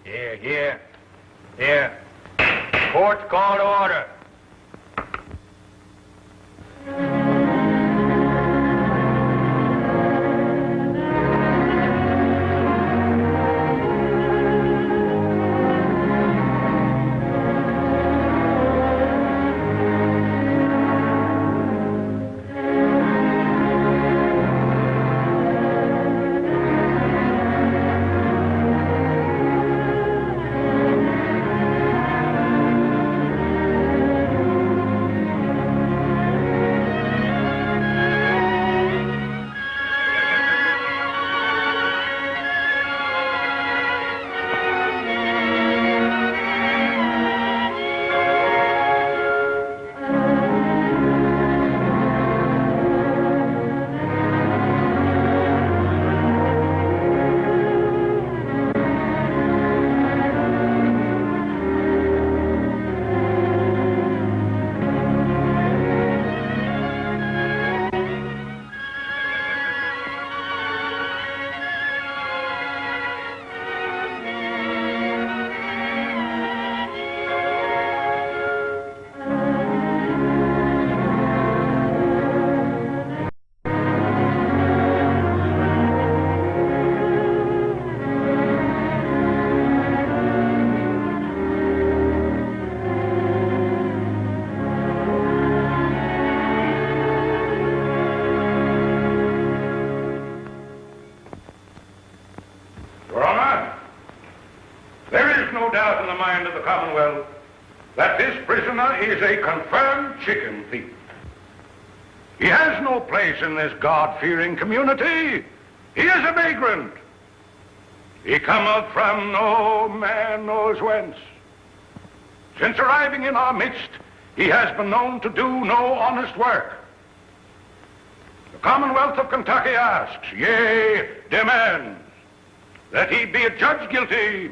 Here. Court's called to order. That this prisoner is a confirmed chicken thief. He has no place in this God-fearing community. He is a vagrant. He cometh from no man knows whence. Since arriving in our midst, he has been known to do no honest work. The Commonwealth of Kentucky asks, yea, demands, that he be adjudged guilty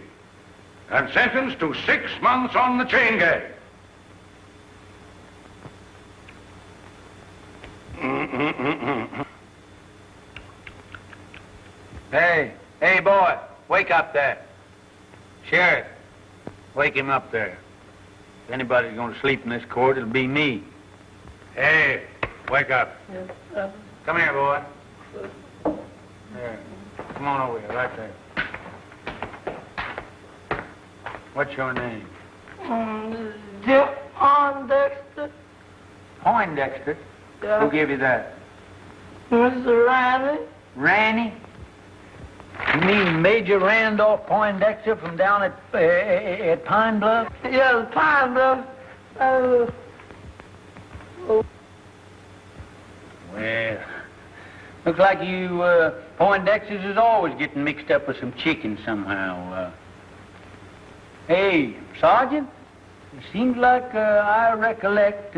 and sentenced to 6 months on the chain gang. Hey, boy, wake up there. Sheriff, wake him up there. If anybody's going to sleep in this court, it'll be me. Hey, wake up. Yes, Come here, boy. There. Come on over here, right there. What's your name? Poindexter. Poindexter? Yeah. Who gave you that? Mr. Riley. Ranny? You mean Major Randolph Poindexter from down at Pine Bluff? Yes, Pine Bluff. Well, looks like you Poindexters is always getting mixed up with some chicken somehow. Hey, Sergeant, it seems like I recollect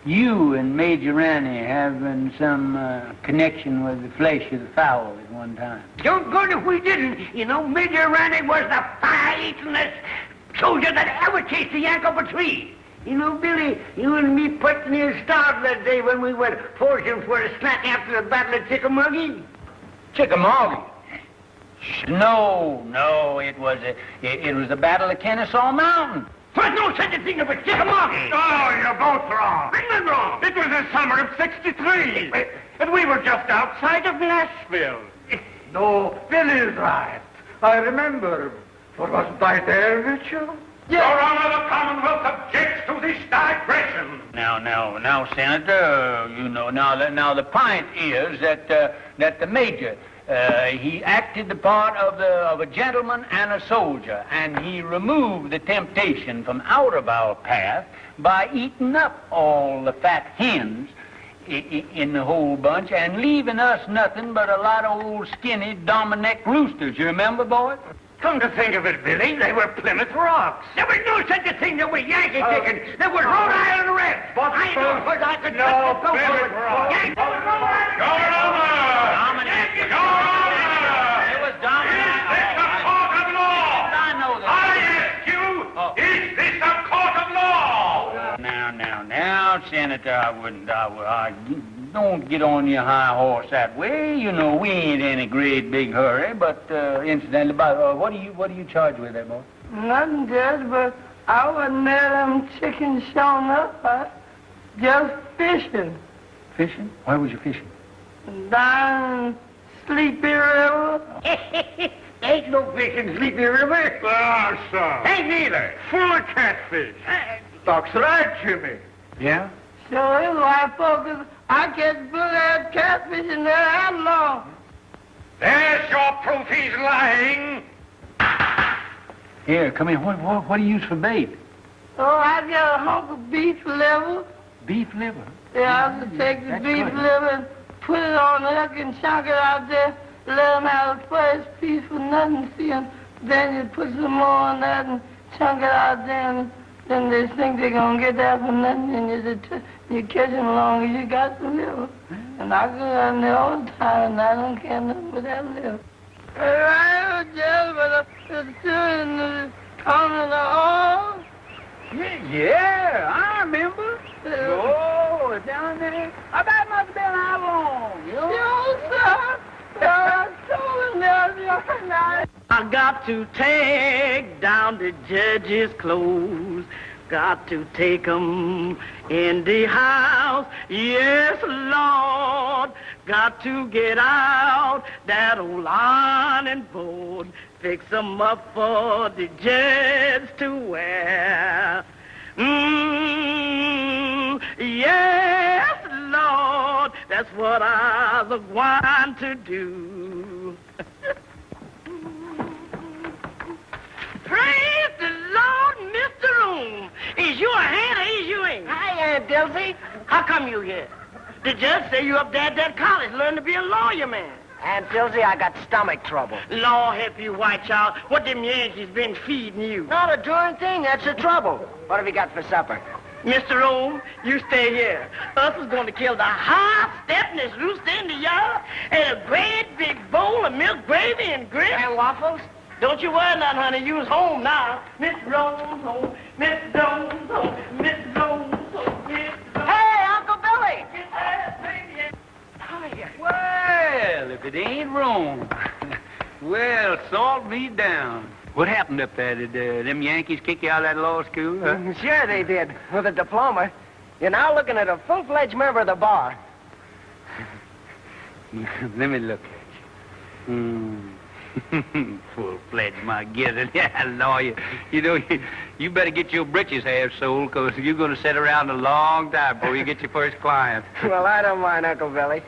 you and Major Ranny having some connection with the flesh of the fowl at one time. Don't good if we didn't. You know, Major Ranny was the fire-eatingest soldier that ever chased a yank up a tree. You know, Billy, you and me put near starved that day when we went foraging for a snack after the Battle of Chickamauga. Chickamauga? No, it was the Battle of Kennesaw Mountain. There's no such a thing as a Chickamauga. Oh, you're both wrong. I'm wrong. It was the summer of '63, and we were just outside of Nashville. No, Billy's right. I remember. But wasn't I there, Mitchell? Your Honor, the Commonwealth objects to this digression. Now, Senator, you know, now the point is that the Major, he acted the part of a gentleman and a soldier, and he removed the temptation from out of our path by eating up all the fat hens in the whole bunch and leaving us nothing but a lot of old skinny Dominic roosters. You remember, boy? Come to think of it, Billy, they were Plymouth Rocks. There was no such a thing that were Yankee chicken. There were Rhode Island Reds. But I know what I could no, go Plymouth for it. Rocks. Yankee. Your Honor! Dominic. Your Honor! It was Dominic. Is this a court of law? I know that. I ask you, is this a court of law? Now, Senator, don't get on your high horse that way. You know, we ain't in a great big hurry. But incidentally, what are you charged with there, boy? Nothing, Judge, but I wasn't there them chickens showing up. I just fishing. Fishing? Where was you fishing? Down Sleepy River. Ain't no fish in Sleepy River. Ah, son. Ain't neither. Full of catfish. That's right, Jimmy. Yeah? Sure is, white folks. I catch big-ass catfish in there that long. There's your proof he's lying. Here, come here. What do you use for bait? Oh, I got a hunk of beef liver. Beef liver. Yeah, I have to take the That's beef good. liver and put it on the hook and chunk it out there. Let them have the first piece for nothing, see, and then you put some more on that and chunk it out there, and then they think they're going to get that for nothing, and you catch them long as you got the liver. And I go down there all the time, and I don't care nothing with that liver. Right, Judge, but it's still in the corner of the oil. Yeah, I remember. Oh, down there. That must have been how long? Yo, sir. I got to take down the judge's clothes. Got to take 'em in the house. Yes, Lord. Got to get out that old ironing board. Fix 'em up for the judge to wear. Yes, Lord. That's what I was going to do. Praise the Lord, Mr. Room. Is you a hand or is you ain't? Hi, Aunt Dilsey. How come you here? The judge say you up there at that college learn to be a lawyer, man. Aunt Dilsey, I got stomach trouble. Lord help you, white child. What them Yankees been feeding you? Not a darn thing. That's the trouble. What have you got for supper? Mr. Rome, you stay here. Us is going to kill the hot stepness rooster in the yard and a great big bowl of milk gravy and grits. And waffles? Don't you worry nothing, honey. You's home now. Miss Rome's home. Miss Rome's home. Miss Rome's home. Miss Rome's Hey, Uncle Billy! Well, if it ain't wrong. Well, salt me down. What happened up there? Did them Yankees kick you out of that law school? Huh? Sure they did, with a diploma. You're now looking at a full-fledged member of the bar. Let me look at you. Full-fledged, my gizzard. Yeah, lawyer. You know, you better get your britches half sold, because you're going to sit around a long time before you get your first client. Well, I don't mind, Uncle Billy.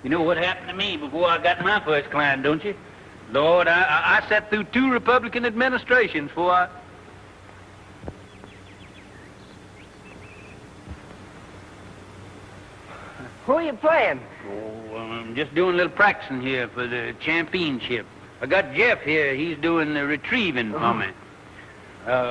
You know what happened to me before I got my first client, don't you? Lord, I sat through 2 Republican administrations before I... Who are you playing? Oh, I'm just doing a little practicing here for the championship. I got Jeff here. He's doing the retrieving for me.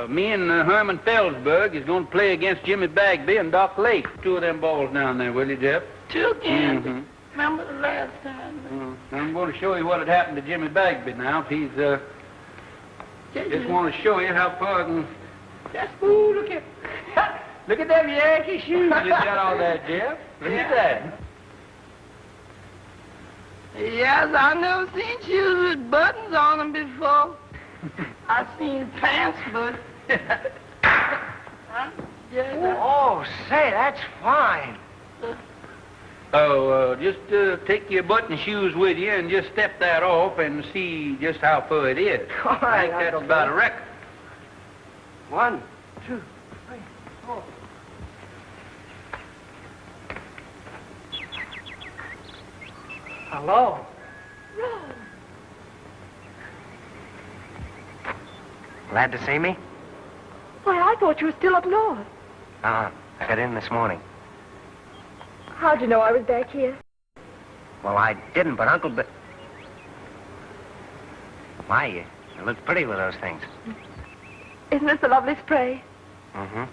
Me and Herman Felsberg is going to play against Jimmy Bagby and Doc Lake. 2 of them balls down there, will you, Jeff? 2 again. Mm-hmm. Remember the last time? I'm going to show you what had happened to Jimmy Bagby now. If he's, just want to show you how far I can... Just, ooh, look at... Look at them Yankee shoes you got all that, Jeff. Look at that. Yes, I never seen shoes with buttons on them before. I seen pants, but... Oh, say, that's fine. Oh, just take your button shoes with you and just step that off and see just how far it is. All right, I think that's Uncle about a Billy. record. 1, 2, 3, 4. Hello. Glad to see me? Why, I thought you were still up north. I got in this morning. How'd you know I was back here? Well, I didn't, but Uncle Bill... My, you look pretty with those things. Isn't this a lovely spray? Mm-hmm.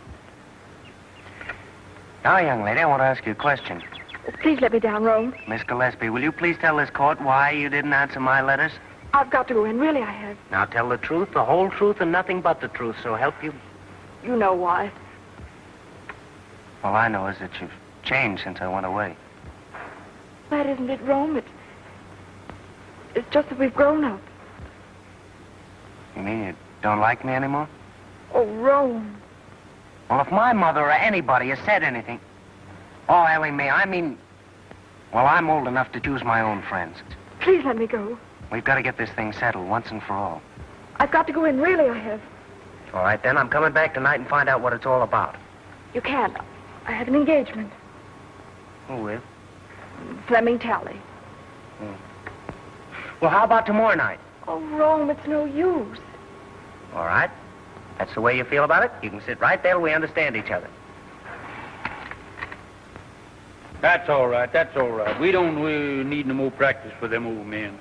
Now, young lady, I want to ask you a question. Please let me down, Rome. Miss Gillespie, will you please tell this court why you didn't answer my letters? I've got to go in. Really, I have. Now, tell the truth, the whole truth, and nothing but the truth, so help you. You know why. All I know is that changed since I went away. That isn't it, Rome. It's just that we've grown up. You mean you don't like me anymore? Oh, Rome. Well, if my mother or anybody has said anything... Oh, Ellie Mae, I mean... Well, I'm old enough to choose my own friends. Please let me go. We've got to get this thing settled once and for all. I've got to go in, really, I have. All right, then. I'm coming back tonight and find out what it's all about. You can't. I have an engagement. Who with? Fleming Talley. Well, how about tomorrow night? Oh, Rome, it's no use. All right. That's the way you feel about it? You can sit right there till we understand each other. That's all right, that's all right. We need no more practice for them old men.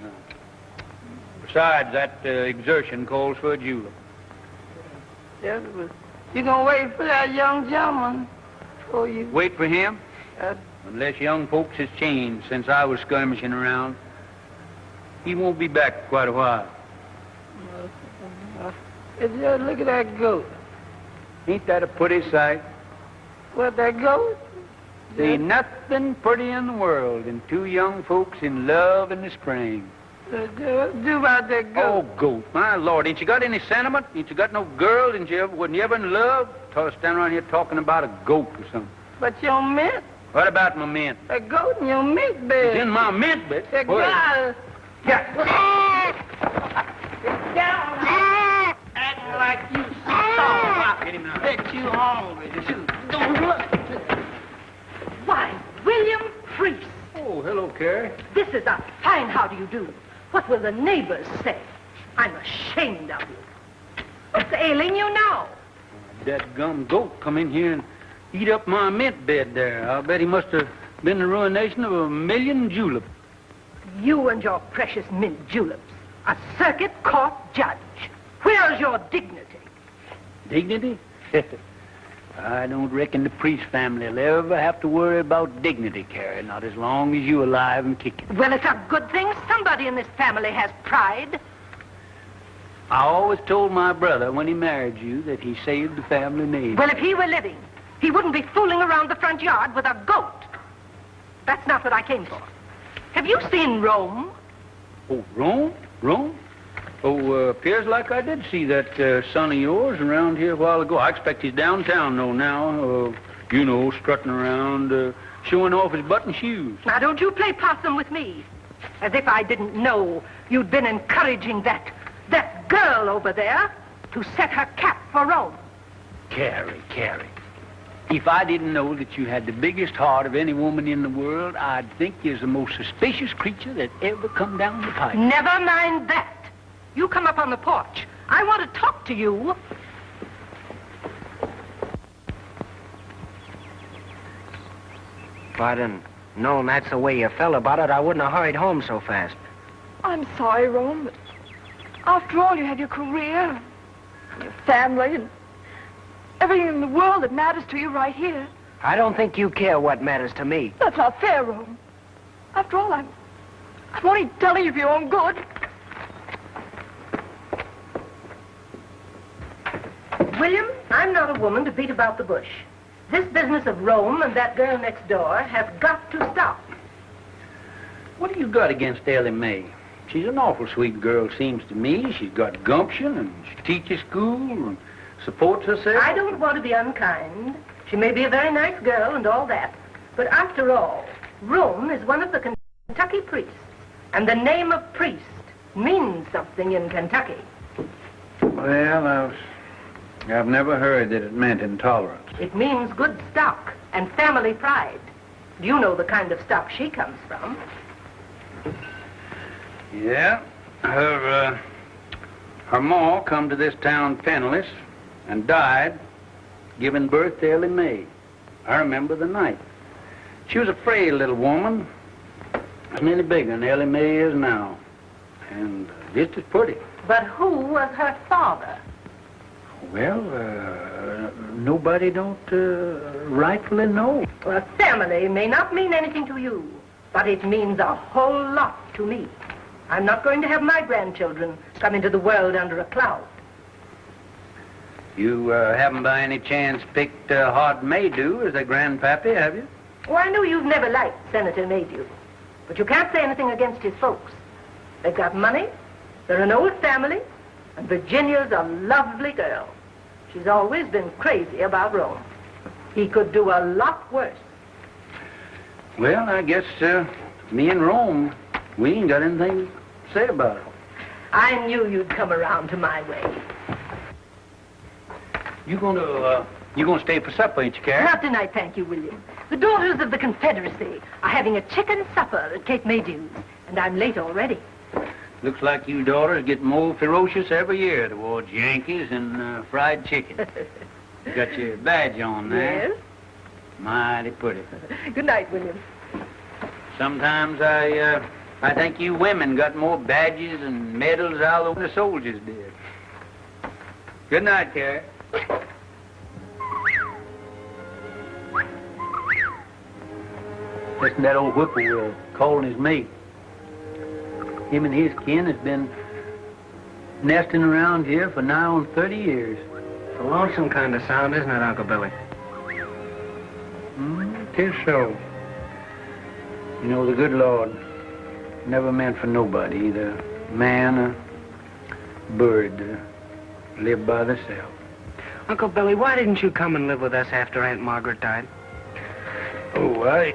Besides, that exertion calls for a julep. Yeah, but you gonna wait for that young gentleman for you? Wait for him? Unless young folks has changed since I was skirmishing around. He won't be back for quite a while. Just look at that goat. Ain't that a pretty sight? What, that goat? There ain't nothing pretty in the world than two young folks in love in the spring. What do about that goat? Oh, goat. My Lord, ain't you got any sentiment? Ain't you got no girl? Wasn't you ever in love? Stand around here talking about a goat or something. But your mint? What about my mint? That goat in your mint bed. It's in my mint bed. That guy. Yeah. Get down. Acting like you starved. Get him now. Bet you hungry. Don't look. Why, William Priest. Oh, hello, Carrie. This is a fine how do you do. What will the neighbors say? I'm ashamed of you. What's ailing you now? That gum goat come in here and eat up my mint bed there. I'll bet he must have been the ruination of 1,000,000 juleps. You and your precious mint juleps. A circuit court judge. Where's your dignity? Dignity? I don't reckon the Priest family will ever have to worry about dignity, Carrie, not as long as you're alive and kicking. Well, it's a good thing somebody in this family has pride. I always told my brother when he married you that he saved the family name. Well, if he were living, he wouldn't be fooling around the front yard with a goat. That's not what I came for. Have you seen Rome? Oh, Rome? Rome? Oh, appears like I did see that son of yours around here a while ago. I expect he's downtown, though, now. Strutting around, showing off his button shoes. Now, don't you play possum with me. As if I didn't know you'd been encouraging that girl over there to set her cap for Rome. Carrie. If I didn't know that you had the biggest heart of any woman in the world, I'd think you're the most suspicious creature that ever come down the pipe. Never mind that. You come up on the porch. I want to talk to you. If I'd have known that's the way you felt about it, I wouldn't have hurried home so fast. I'm sorry, Rome, but after all, you have your career, and your family, and everything in the world that matters to you right here. I don't think you care what matters to me. That's not fair, Rome. After all, I'm only telling you for your own good. William, I'm not a woman to beat about the bush. This business of Rome and that girl next door has got to stop. What do you got against Ellie Mae? She's an awful sweet girl, seems to me. She's got gumption, and she teaches school, and supports herself. I don't want to be unkind. She may be a very nice girl and all that. But after all, Rome is one of the Kentucky priests. And the name of priest means something in Kentucky. Well, I've never heard that it meant intolerance. It means good stock and family pride. You know the kind of stock she comes from. Yeah. Her ma come to this town penniless and died giving birth to Ellie Mae. I remember the night. She was a frail little woman. Wasn't any bigger than Ellie Mae is now. And just as pretty. But who was her father? Well, nobody don't rightfully know. Well, family may not mean anything to you, but it means a whole lot to me. I'm not going to have my grandchildren come into the world under a cloud. You haven't by any chance picked Hod Maydew as a grandpappy, have you? Oh, I know you've never liked Senator Maydew, but you can't say anything against his folks. They've got money, they're an old family, and Virginia's a lovely girl. She's always been crazy about Rome. He could do a lot worse. Well, I guess me and Rome, we ain't got anything to say about it. I knew you'd come around to my way. You gonna stay for supper, ain't you, Carrie? Not tonight, thank you, William. The daughters of the Confederacy are having a chicken supper at Kate Maydew's, and I'm late already. Looks like you daughters get more ferocious every year towards Yankees and fried chicken. You got your badge on there. Yes? Mighty pretty. Good night, William. Sometimes I think you women got more badges and medals out than the soldiers did. Good night, Carrie. Listen to that old whippoorwill calling his mate. Him and his kin has been nesting around here for nigh on 30 years. It's a lonesome kind of sound, isn't it, Uncle Billy? Tis so. You know, the good Lord never meant for nobody, either man or bird, to live by themselves. Uncle Billy, why didn't you come and live with us after Aunt Margaret died? Oh, I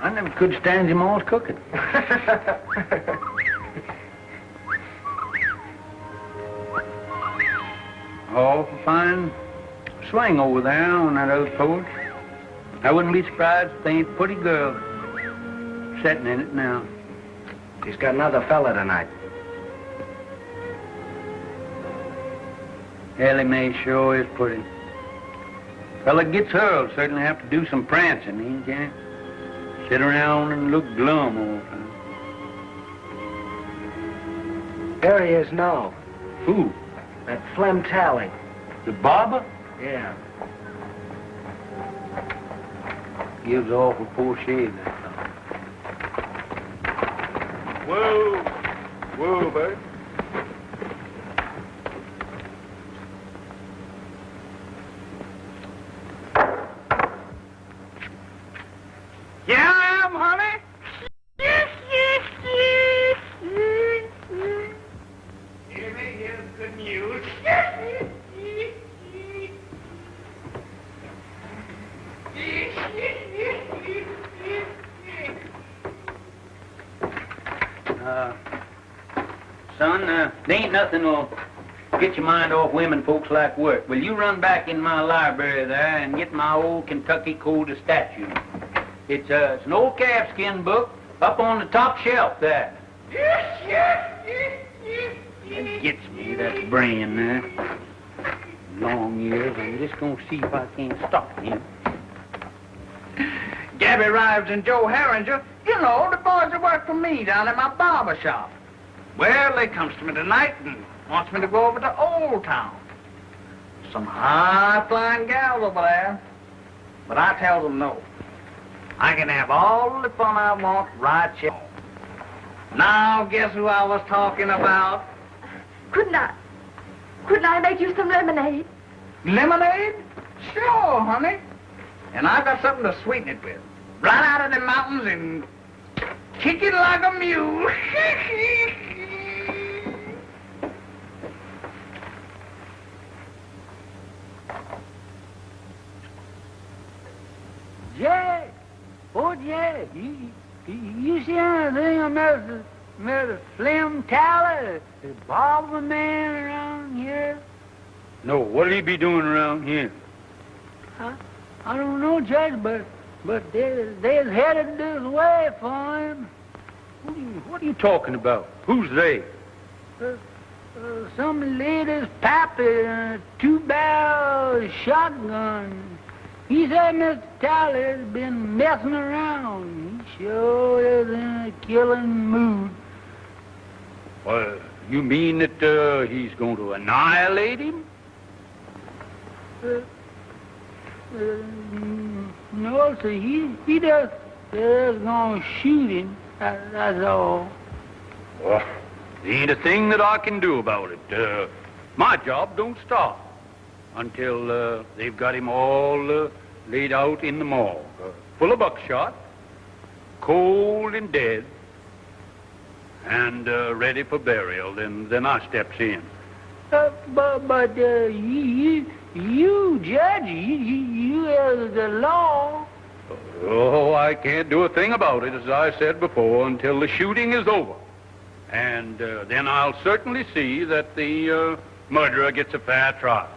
never could stand him all's cooking. Oh, fine swing over there on that old porch. I wouldn't be surprised if they ain't a pretty girl sitting in it now. She's got another fella tonight. Ellie Mae sure is pretty. Fella gets her will certainly have to do some prancing, he can't sit around and look glum all the time. There he is now. Who? That Flem Tally. The barber? Yeah. Gives awful poor shade, that fella. Whoa. Whoa, Bert. Yeah, I am, honey. Here's good news. Son, there ain't nothing will get your mind off women folks like work. Will you run back in my library there and get my old Kentucky Code of Statutes? It's an old calfskin book up on the top shelf there. That gets me, that brain there. Long years, I'm just gonna see if I can't stop him. Gabby Rives and Joe Herringer, you know, the boys that work for me down at my barber shop. Well, they comes to me tonight and wants me to go over to Old Town. Some high-flying gals over there. But I tell them no. I can have all the fun I want right here. Now, guess who I was talking about? Couldn't I make you some lemonade? Lemonade? Sure, honey. And I've got something to sweeten it with. Right out of the mountains and kick it like a mule. Jack! Oh, Jack, you see anything about the Flem Tally, the barber man around here? No, what'll he be doing around here? I don't know, Judge, but they're headed this way for him. What are you talking about? Who's they? Some lady's pappy, two-barrel shotgun. He said Mr. Tally's been messing around. He sure is in a killing mood. Well, you mean that he's going to annihilate him? No, sir. He just is going to shoot him. That's all. Well, there ain't a thing that I can do about it. My job don't stop until they've got him all laid out in the morgue, full of buckshot, cold and dead, and ready for burial. Then I steps in. But you, Judge, you are the law. Oh, I can't do a thing about it, as I said before, until the shooting is over. And then I'll certainly see that the murderer gets a fair trial.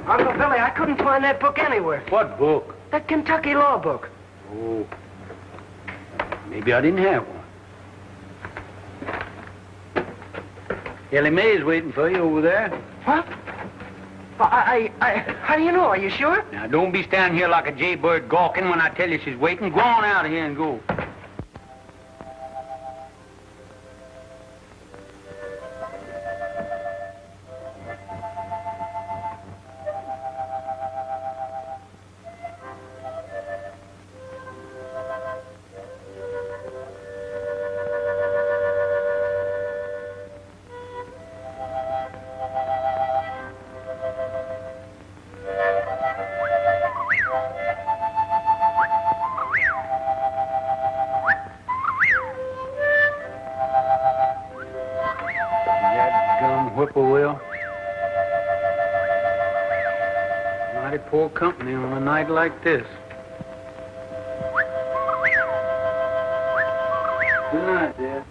Uncle Billy, I couldn't find that book anywhere. What book? That Kentucky law book. Oh, maybe I didn't have one. Ellie Mae's waiting for you over there. What? How do you know? Are you sure? Now, don't be standing here like a jaybird gawking when I tell you she's waiting. Go on out of here and go. Whippoorwill. Mighty poor company on a night like this. Good night, Dad.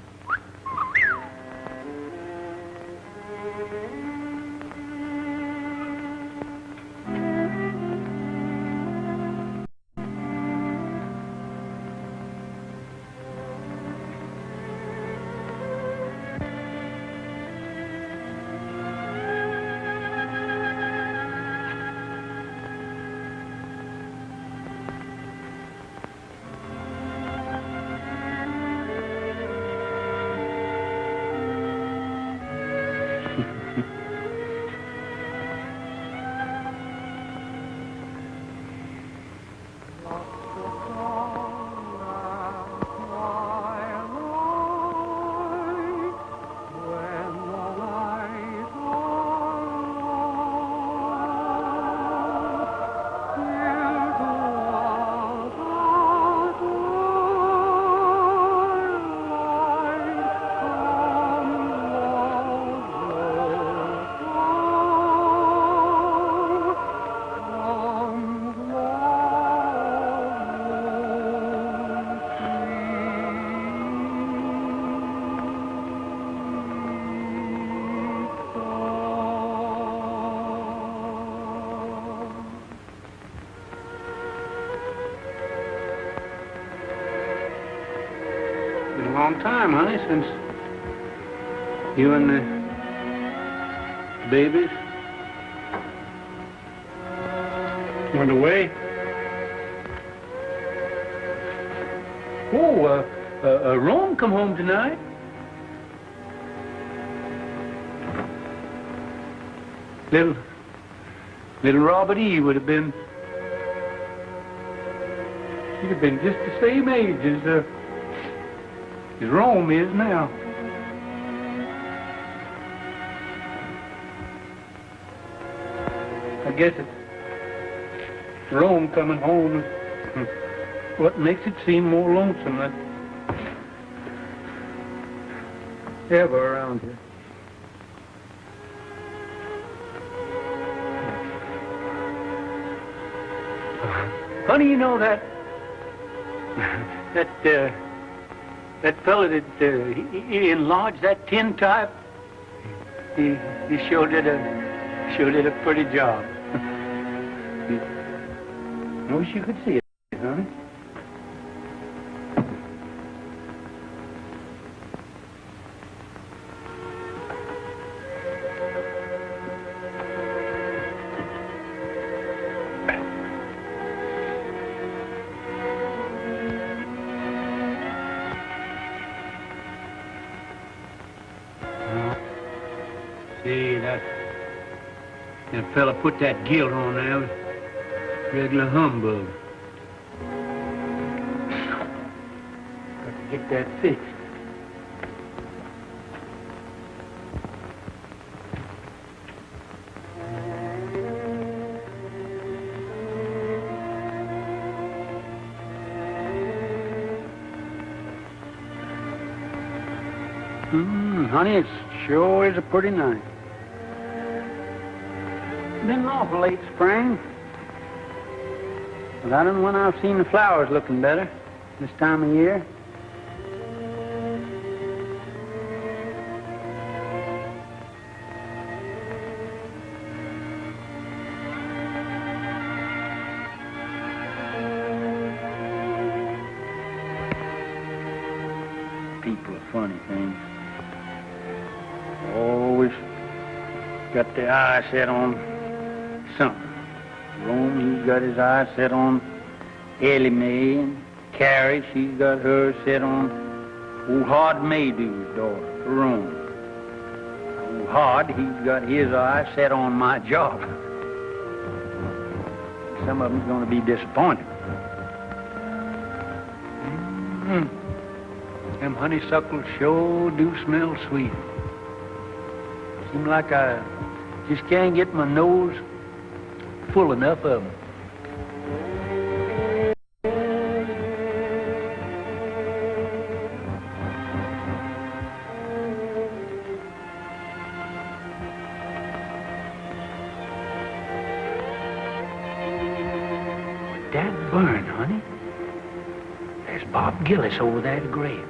Long time, honey, since you and the babies went away. Oh, Rome come home tonight. Little Robert E. would have been, he'd have been just the same age as Rome is now. I guess it's Rome coming home is what makes it seem more lonesome than ever around here. Honey, you know that fella that he enlarged that tin type, he sure did a pretty job. I wish you could see it, honey. That fella put that gilt on there. Regular humbug. Got to get that fixed. Honey, it sure is a pretty night. Been awful late spring. But I don't know when I've seen the flowers looking better this time of year. People are funny things. Always got their eye set on something. Rome, he's got his eye set on Ellie Mae, and Carrie, she's got hers set on old Hard Maydew's daughter, Rome. Old Hard, he's got his eye set on my job. Some of them's going to be disappointed. Them honeysuckles sure do smell sweet. Seems like I just can't get my nose full enough of them. That burn, honey. There's Bob Gillis over there at the grave.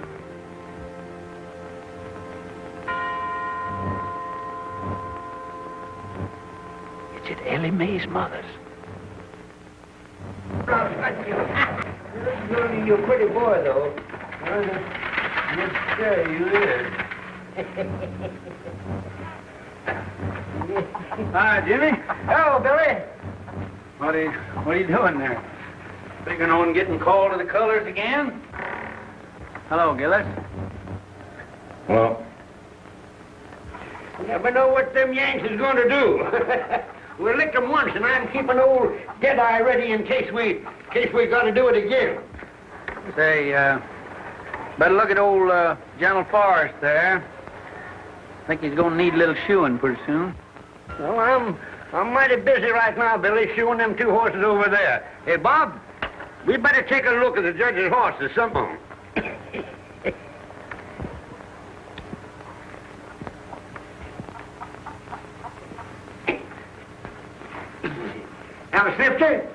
It's at Ellie Mae's mother's. You're a pretty boy, though. Yes, sir, you is. Hi, Jimmy. Hello, Billy. What are you doing there? Figuring on getting called to the colors again? Hello, Gillis. Well, You never know what them Yanks is going to do. We licked them once, and I'm keeping old Deadeye ready in case we got to do it again. Say, better look at old General Forrest there. I think he's going to need a little shoeing pretty soon. Well, I'm mighty busy right now, Billy, shoeing them two horses over there. Hey, Bob, we better take a look at the judge's horses, some of them. Now, Snifter,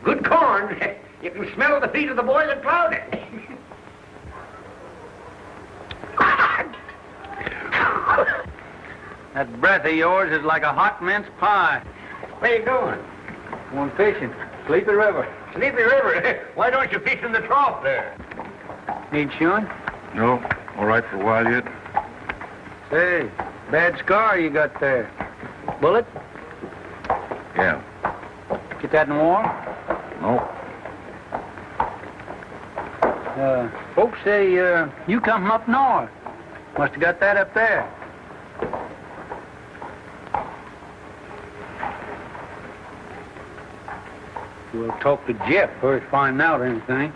good corn. You can smell the feet of the boy that plowed it. That breath of yours is like a hot mince pie. Where you going? Going fishing. Sleepy River. Sleepy River. Why don't you fish in the trough there? Need shoeing? no, all right for a while yet. Say, bad scar you got there. Bullet? Yeah. Get that in the war? No. Folks say you come from up north. Must have got that up there. We'll talk to Jeff first, find out anything.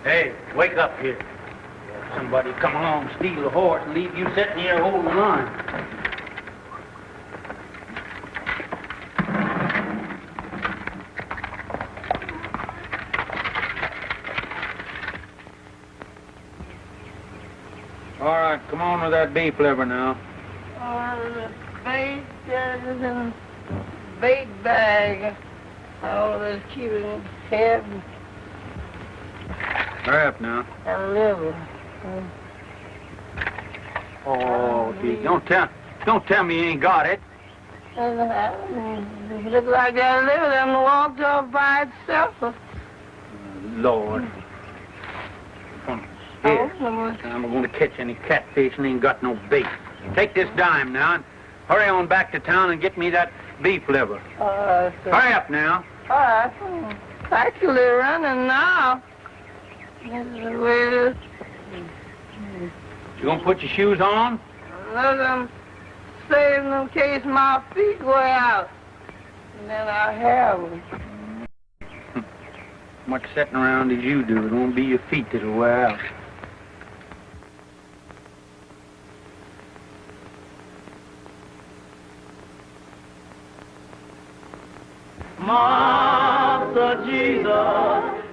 Hey, wake up here. Somebody come along, steal a horse, and leave you sitting here holding the line. All right, come on with that beef liver now. The bait is in bait bag. All of this keeping head Hurry up now. and liver. Oh, gee, don't tell me you ain't got it. It look like that liver them walked off by itself. Lord. Here, I'm going to catch any catfish and ain't got no bait. Take this dime now and hurry on back to town and get me that beef liver. Hurry up now. All right. Actually running now. This is the way it is. You going to put your shoes on? Look, I'm save them in case my feet wear out. And then I have them. Much sitting around as you do, it won't be your feet that'll wear out. Master Jesus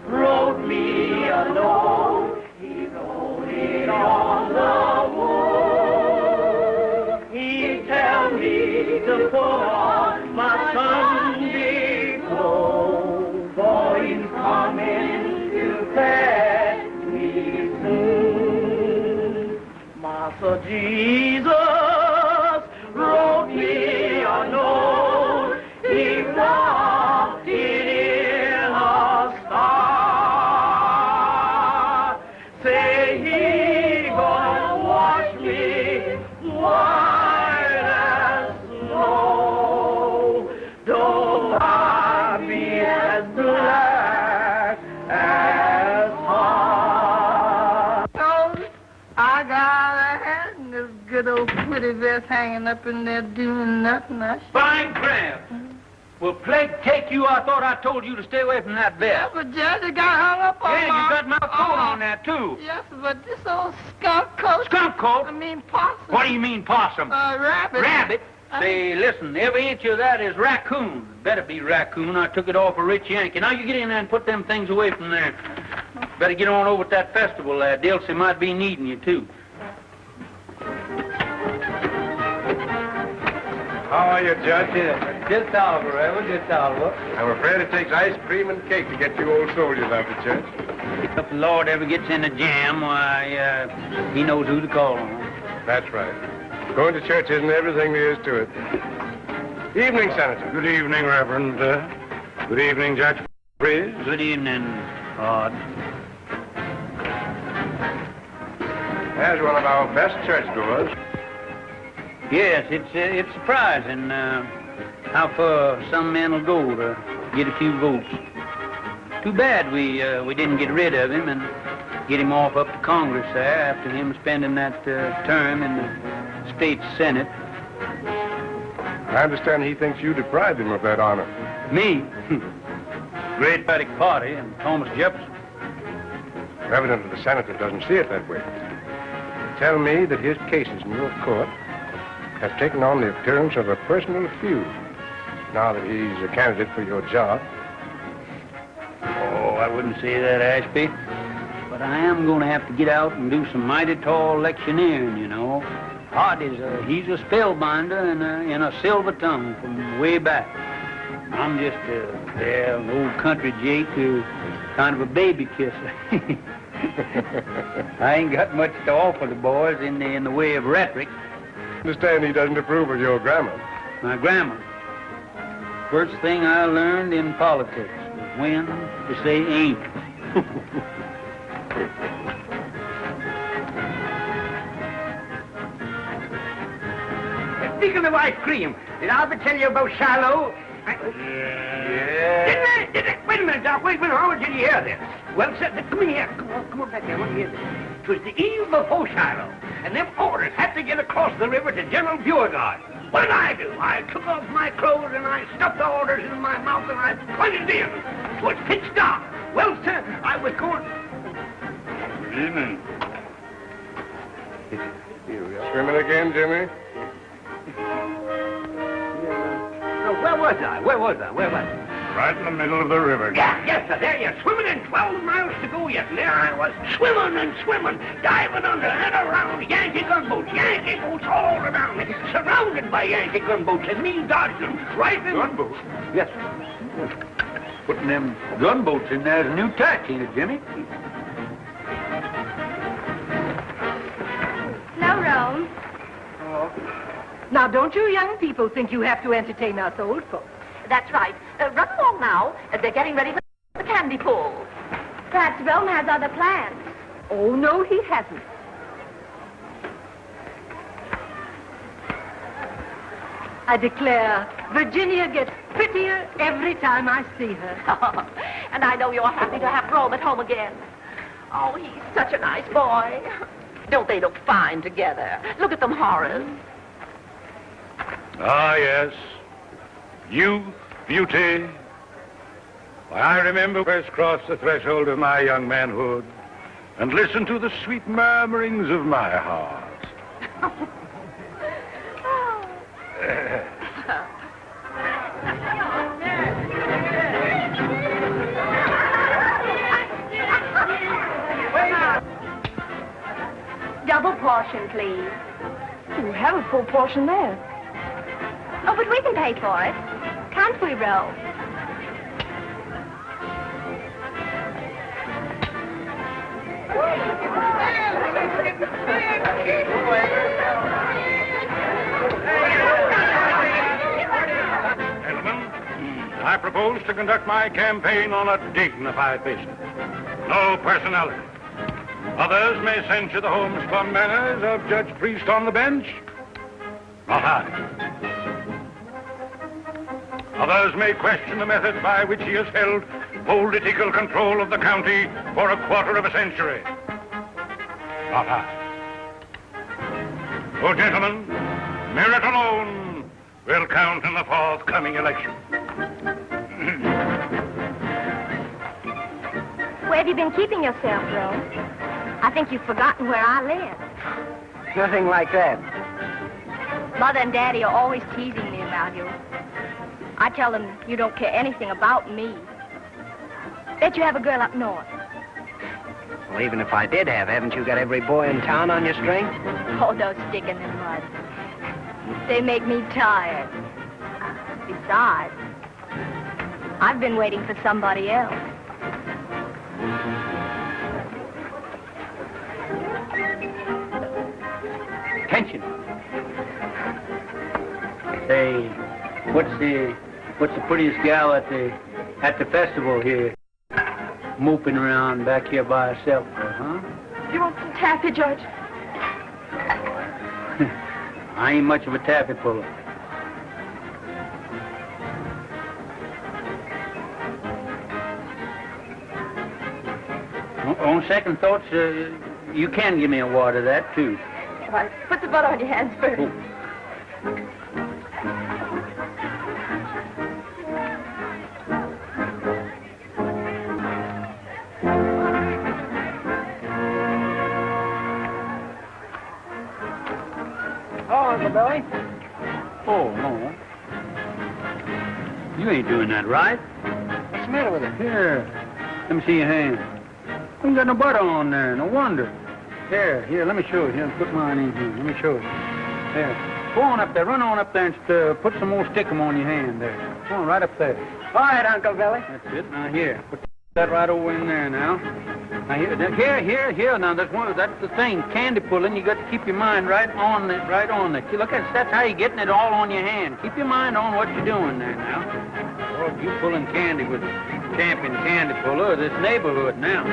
wrote me a note. He wrote it on the wood. He tell me to put on my Sunday clothes, for he's coming to fetch me soon. Master Jesus wrote me a note. He wrote it in a star. Say he gonna wash me white as snow. Though I be as black as heart. So I got a hat and this good old pretty vest hanging up in there doing nothing. Fine crab. Well, plague take you, I thought I told you to stay away from that Yeah, vest. but Judge, it got hung up on Yeah, you got my coat on there, too. Yes, but this old skunk coat. Skunk coat? I mean possum. What do you mean, possum? Rabbit. Rabbit? Say, listen, every inch of that is raccoon. Better be raccoon. I took it off a rich Yankee. Now you get in there and put them things away from there. Better get on over at that festival there. Dilsey might be needing you, too. How are you, Judge? Just Oliver, Reverend, just Oliver. I'm afraid it takes ice cream and cake to get you old soldiers out of the church. If the Lord ever gets in a jam, why, he knows who to call on. That's right. Going to church isn't everything there is to it. Evening, Senator. Good evening, Reverend. Good evening, Judge Freeze. Good evening, Odd. There's one of our best churchgoers. Yes, it's surprising how far some men will go to get a few votes. Too bad we didn't get rid of him and get him off up to Congress there after him spending that term in the state Senate. I understand he thinks you deprived him of that honor. Me? Great Democratic Party and Thomas Jefferson. Evidently, the senator doesn't see it that way. Tell me that his cases in your court have taken on the appearance of a personal feud now that he's a candidate for your job. Oh, I wouldn't say that, Ashby. But I am going to have to get out and do some mighty tall electioneering, you know. Hart he's a spellbinder in a silver tongue from way back. I'm just an old country Jake who kind of a baby kisser. I ain't got much to offer the boys in the way of rhetoric. I understand he doesn't approve of your grammar. My grammar. First thing I learned in politics was when to say ain't. Speaking of ice cream, did I ever tell you about Shiloh? Yeah. Didn't I? Wait a minute, Doc. Wait a minute. How did you hear this? Well, come in here. Come on back here. Let me hear this. It was the eve before Shiloh, and them orders had to get across the river to General Beauregard. What did I do? I took off my clothes and I stuffed the orders in my mouth and I plunged in. It was pitch dark. Well, sir, I was going... Good evening. Swimming again, Jimmy? Where was I? Where was I? Right in the middle of the river. Yeah, yes, sir. There you're swimming in 12 miles to go yet. And there I was, swimming and swimming, diving under and around Yankee gunboats all around me, surrounded by Yankee gunboats, and me dodging them right in... Gunboats? Yes. Putting them gunboats in there's a new tack, ain't it, Jimmy? Now, Rome. Now, don't you young people think you have to entertain us old folks? That's right. Run along now. They're getting ready for the candy pull. Perhaps Rome has other plans. Oh, no, he hasn't. I declare, Virginia gets prettier every time I see her. And I know you're happy to have Rome at home again. Oh, he's such a nice boy. Don't they look fine together? Look at them, Horace. Ah, yes. Youth, beauty. Why, I remember first crossed the threshold of my young manhood and listened to the sweet murmurings of my heart. Double portion, please. You have a full portion there. Oh, but we can pay for it. Can't we, Ro? Gentlemen, I propose to conduct my campaign on a dignified basis. No personality. Others may censure the homespun manners of Judge Priest on the bench. Not I. Others may question the methods by which he has held political control of the county for a quarter of a century. Not I. Oh, gentlemen, merit alone will count in the forthcoming election. Where have you been keeping yourself, Ro? I think you've forgotten where I live. Nothing like that. Mother and Daddy are always teasing me about you. I tell them you don't care anything about me. Bet you have a girl up north. Well, even if I did have, haven't you got every boy in town on your string? Oh, don't stick in the mud. They make me tired. Besides, I've been waiting for somebody else. Attention. Say, what's the prettiest gal at the festival here? Moping around back here by herself, huh? You want some taffy, Judge? I ain't much of a taffy puller. On second thoughts, you can give me a wad of that, too. All right. Put the butter on your hands first. Oh. Oh, Uncle Billy. Oh, no. You ain't doing that right. What's the matter with it? Here, let me see your hand. You ain't got no butter on there, no wonder. Here, let me show you. Here, put mine in here. Let me show you. There. Go on up there. Run on up there and put some more stickum on your hand there. Go on, right up there. All right, Uncle Billy. That's it. Now, here. Put that right over in there now. Now, here. Now, that's the thing. Candy pulling, you got to keep your mind right on it. Look, that's how you're getting it all on your hand. Keep your mind on what you're doing there now. Oh, you pulling candy with the champion candy puller of this neighborhood now.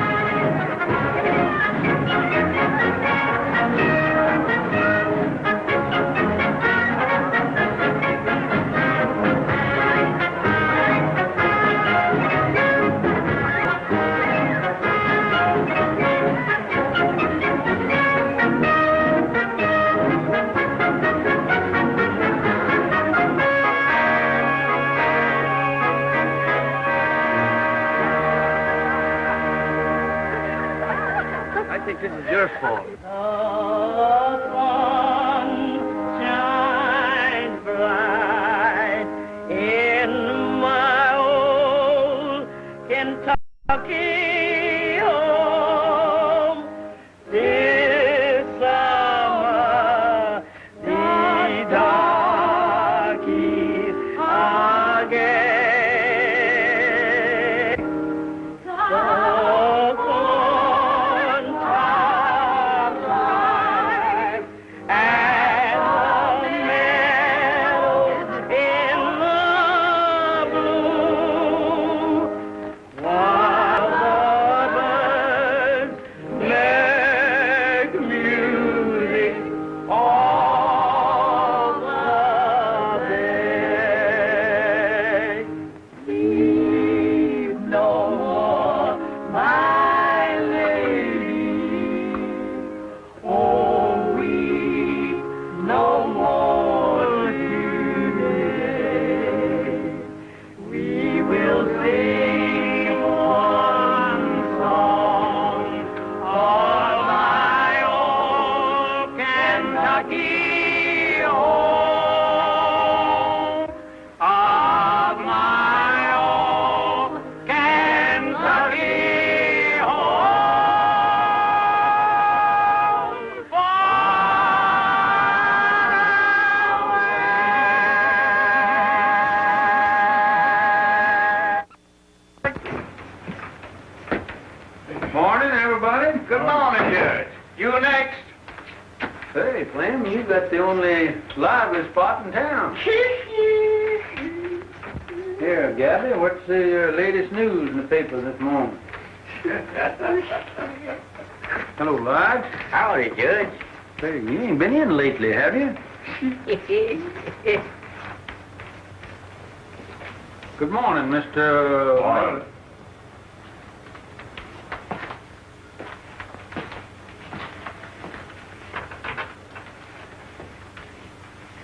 I think this is your fault. The sun shines bright in my old Kentucky home. This summer, the darkies again. The corn tops rise and the meadows in the bloom, while the Morning, everybody. Good morning, Judge. You next. Hey, Flem, you got the only lively spot in town. Here, Gabby, what's the latest news in the paper this morning? Hello, Lodge. Howdy, Judge. Hey, you ain't been in lately, have you? Good morning, Mr. Morning.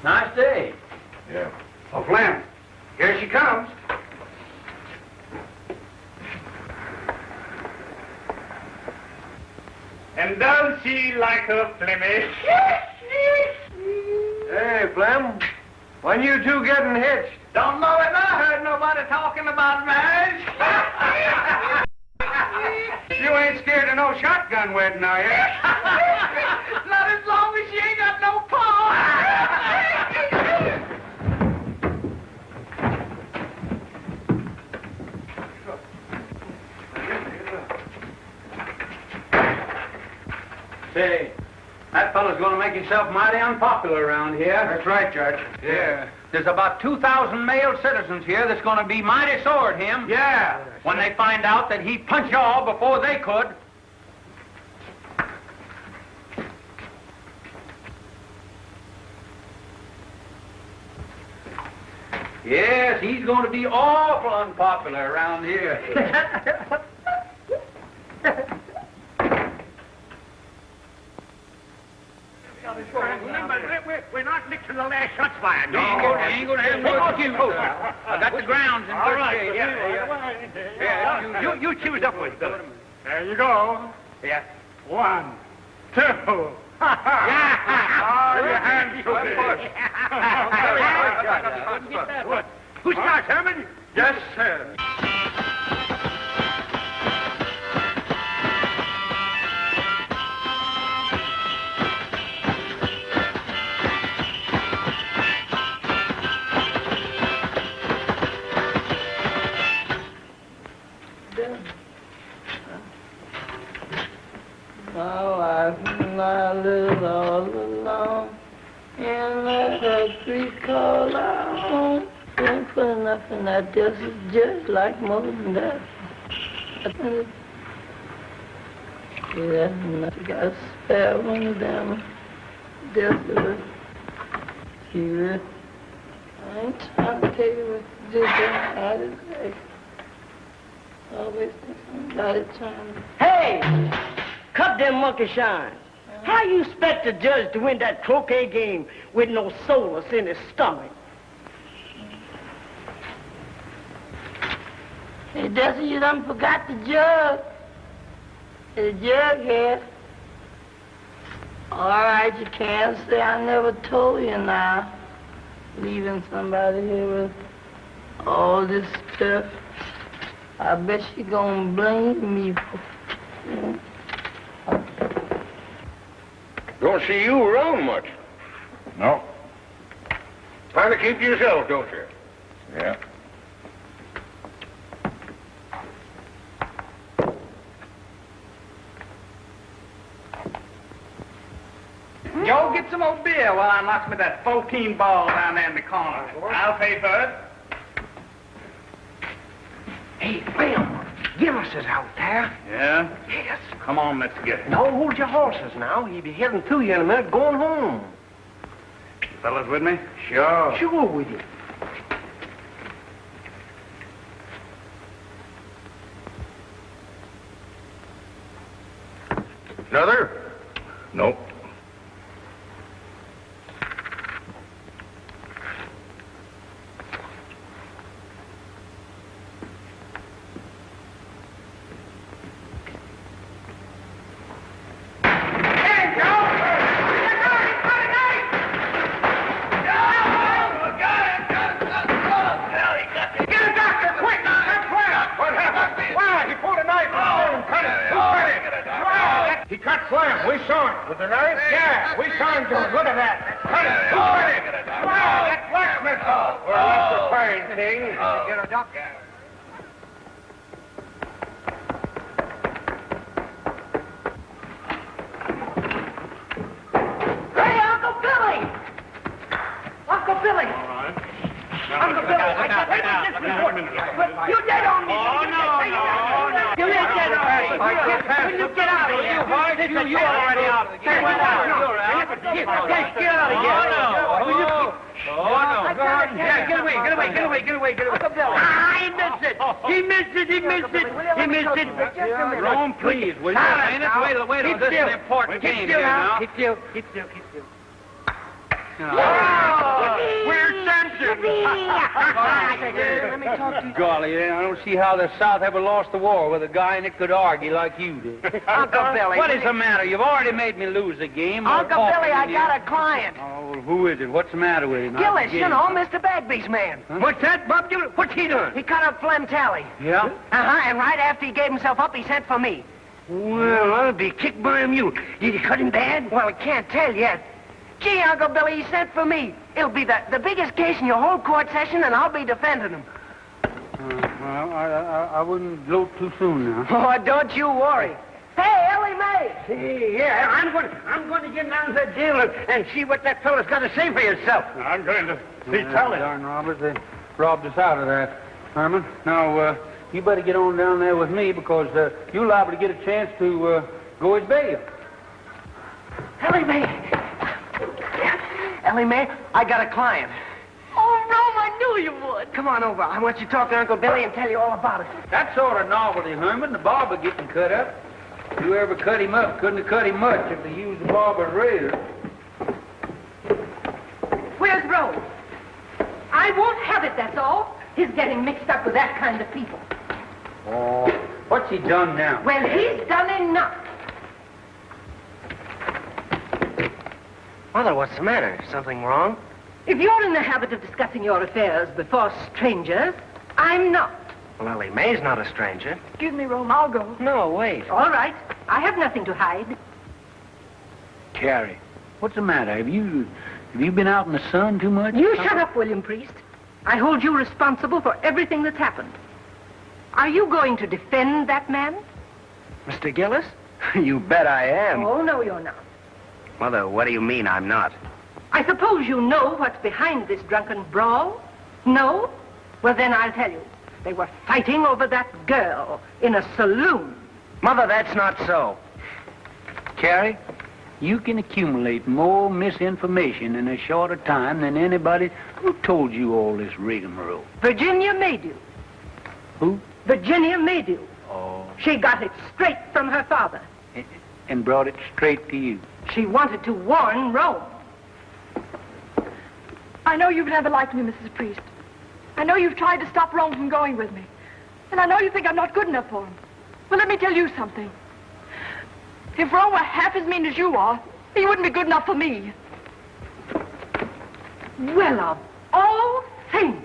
Nice day. Yeah. Oh, Flem, here she comes. And does she like her Flemish? Hey, Flem, when you two getting hitched? Don't know if I heard nobody talking about marriage. You ain't scared of no shotgun wedding, are you? Not as long as she ain't got no paw. Say, that fellow's going to make himself mighty unpopular around here. That's right, Judge. Yeah. There's about 2,000 male citizens here that's going to be mighty sore at him. Yeah. When they find out that he punched y'all before they could. Yes, he's going to be awful unpopular around here. Remember, we're not licked to the last shots fired. You ain't going to have no excuse. I got the grounds in good shape. Yeah. You choose up with them. There you go. Yeah. 1, 2. Yeah. Oh, your hands shook. Who starts, Herman? Yes, sir. My wife and I live all alone in that country called our home. Don't put enough in that, just like more than that. Yeah, enough. Got a spare one of them. Just see, I ain't trying to tell you what to do, how to say. Always think about it trying to... Hey! Cut them monkey shines. How you expect a judge to win that croquet game with no solace in his stomach? Hey, Dusty, you done forgot the jug. The jug here. All right, you can't say I never told you now. Leaving somebody here with all this stuff. I bet she gonna blame me for... Don't see you around much. No. Trying to keep to yourself, don't you? Yeah. Joe, get some more beer while I knock me that 14 ball down there in the corner. I'll pay for it. Hey, Phil, Gillis is out there. Yeah? Yes. Come on, let's get it. No, hold your horses now. He'll be heading to you in a minute, going home. Fellas with me? Sure. Sure with you. Another? Nope. We saw him. With the knife? Yeah, we saw him, Joe. Look at that. Cut it. Cut it. Wow, that blacksmith fellow. Well, that's a fine thing. Get a doctor. Uncle Billy, I got this report. You dead on me. Oh, no. You ain't dead on me. Will you get out of here? You already out of the game. Get out of here. Get away. Uncle Billy. He missed it. Rome, please, will you? Wait, this is an important game here now. Keep still. We're censored. Let me talk to you. Golly, I don't see how the South ever lost the war with a guy that could argue like you did. Uncle Billy. What is the matter? You've already made me lose the game. Uncle Billy, I got a client. Oh, well, who is it? What's the matter with him? Gillis, you know, Mr. Bagby's man. Huh? What's that, Bob? What's he doing? He cut up Flem Tally. Yeah? And right after he gave himself up, he sent for me. Well, I'll be kicked by a mule. Did he cut him bad? Well, I can't tell yet. Gee, Uncle Billy, he sent for me. It'll be the biggest case in your whole court session, and I'll be defending him. Well, I wouldn't gloat too soon now. Oh, don't you worry. Hey, Ellie Mae! Yeah, I'm going to get down to the jail and see what that fellow's got to say for yourself. I'm going to see Tally. Darn robbers, they robbed us out of that, Herman. Now, you better get on down there with me because you're liable to get a chance to go as bail. Ellie Mae! Ellie Mae, I got a client. Oh, Rome, I knew you would. Come on over. I want you to talk to Uncle Billy and tell you all about it. That sort of novelty, Herman. The barber getting cut up. Whoever cut him up couldn't have cut him much if they used the barber's razor. Where's Rome? I won't have it, that's all. He's getting mixed up with that kind of people. Oh, what's he done now? Well, he's done enough. Mother, what's the matter? Something wrong? If you're in the habit of discussing your affairs before strangers, I'm not. Well, Ellie Mae's not a stranger. Excuse me, Rome, I'll go. No, wait. All right. I have nothing to hide. Carrie, what's the matter? Have you been out in the sun too much? You shut up, William Priest. I hold you responsible for everything that's happened. Are you going to defend that man? Mr. Gillis? You bet I am. Oh, no, you're not. Mother, what do you mean I'm not? I suppose you know what's behind this drunken brawl? No? Well, then I'll tell you. They were fighting over that girl in a saloon. Mother, that's not so. Carrie, you can accumulate more misinformation in a shorter time than anybody who told you all this rigmarole. Virginia Maydew. Who? Virginia Maydew. Oh. She got it straight from her father. And brought it straight to you. She wanted to warn Rome. I know you've never liked me, Mrs. Priest. I know you've tried to stop Rome from going with me. And I know you think I'm not good enough for him. Well, let me tell you something. If Rome were half as mean as you are, he wouldn't be good enough for me. Well, of all things.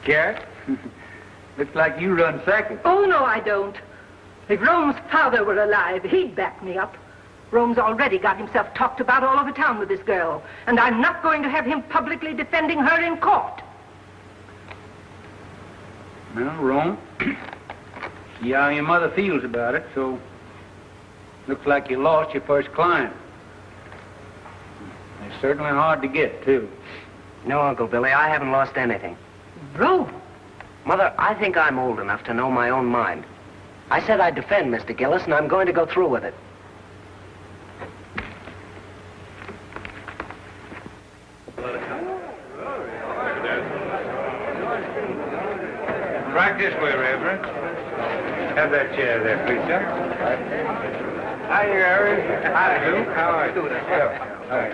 Carrie, looks like you run second. Oh, no, I don't. If Rome's father were alive, he'd back me up. Rome's already got himself talked about all over town with this girl, and I'm not going to have him publicly defending her in court. Well, Rome, see how your mother feels about it, so looks like you lost your first client. They're certainly hard to get, too. No, Uncle Billy, I haven't lost anything. Rome? Mother, I think I'm old enough to know my own mind. I said I'd defend Mr. Gillis, and I'm going to go through with it. Right this way, Reverend. Have that chair there, please, sir. Hi, Irvin. Hi, Lou. How are you? All right.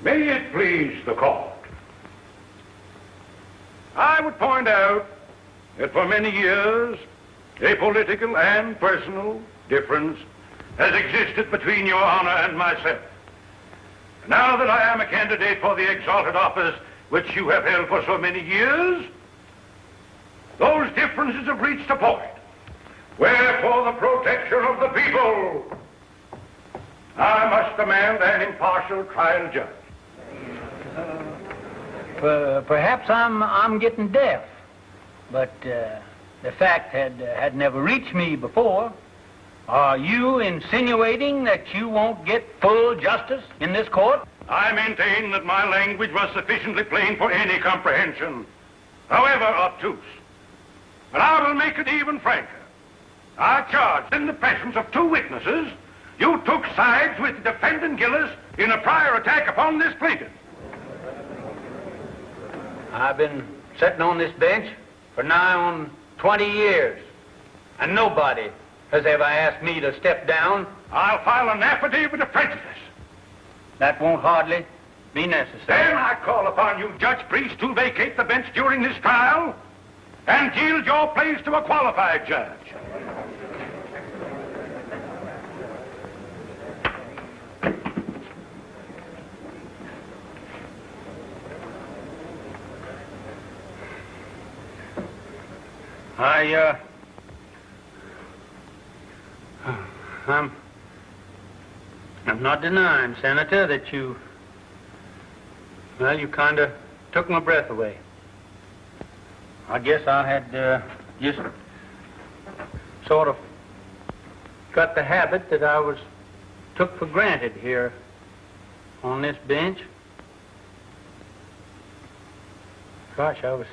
May it please the court. I would point out that for many years, a political and personal difference has existed between your honor and myself. Now that I am a candidate for the exalted office which you have held for so many years, those differences have reached a point where, for the protection of the people, I must demand an impartial trial judge. Perhaps I'm getting deaf, but the fact had never reached me before. Are you insinuating that you won't get full justice in this court? I maintain that my language was sufficiently plain for any comprehension, however obtuse. But I will make it even franker. I charge, in the presence of two witnesses, you took sides with defendant Gillis in a prior attack upon this plaintiff. I've been sitting on this bench for nigh on 20 years, and nobody has ever asked me to step down. I'll file an affidavit of prejudice. That won't hardly be necessary. Then I call upon you, Judge Priest, to vacate the bench during this trial and yield your place to a qualified judge. I'm not denying, Senator, that you kind of took my breath away. I guess I had just sort of got the habit that I was took for granted here on this bench. Gosh, I was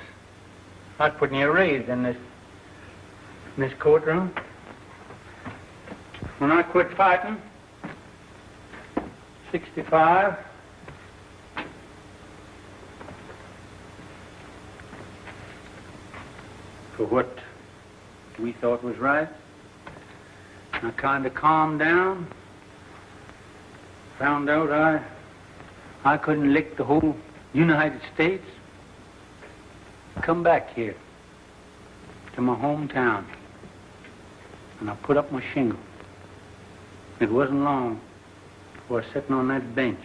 putting you raised in this courtroom. When I quit fighting, 65, for what we thought was right, I kind of calmed down, found out I couldn't lick the whole United States. Come back here to my hometown, and I put up my shingle. It wasn't long before I was sitting on that bench.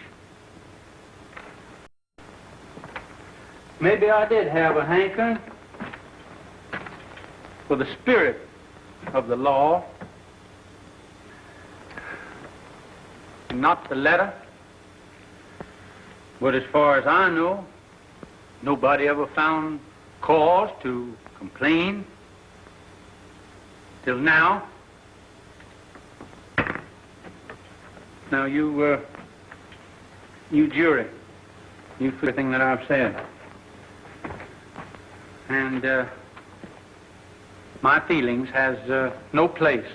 Maybe I did have a hankering for the spirit of the law, and not the letter. But as far as I know, nobody ever found cause to complain till now. Now you jury, you feel everything that I've said, and my feelings has no place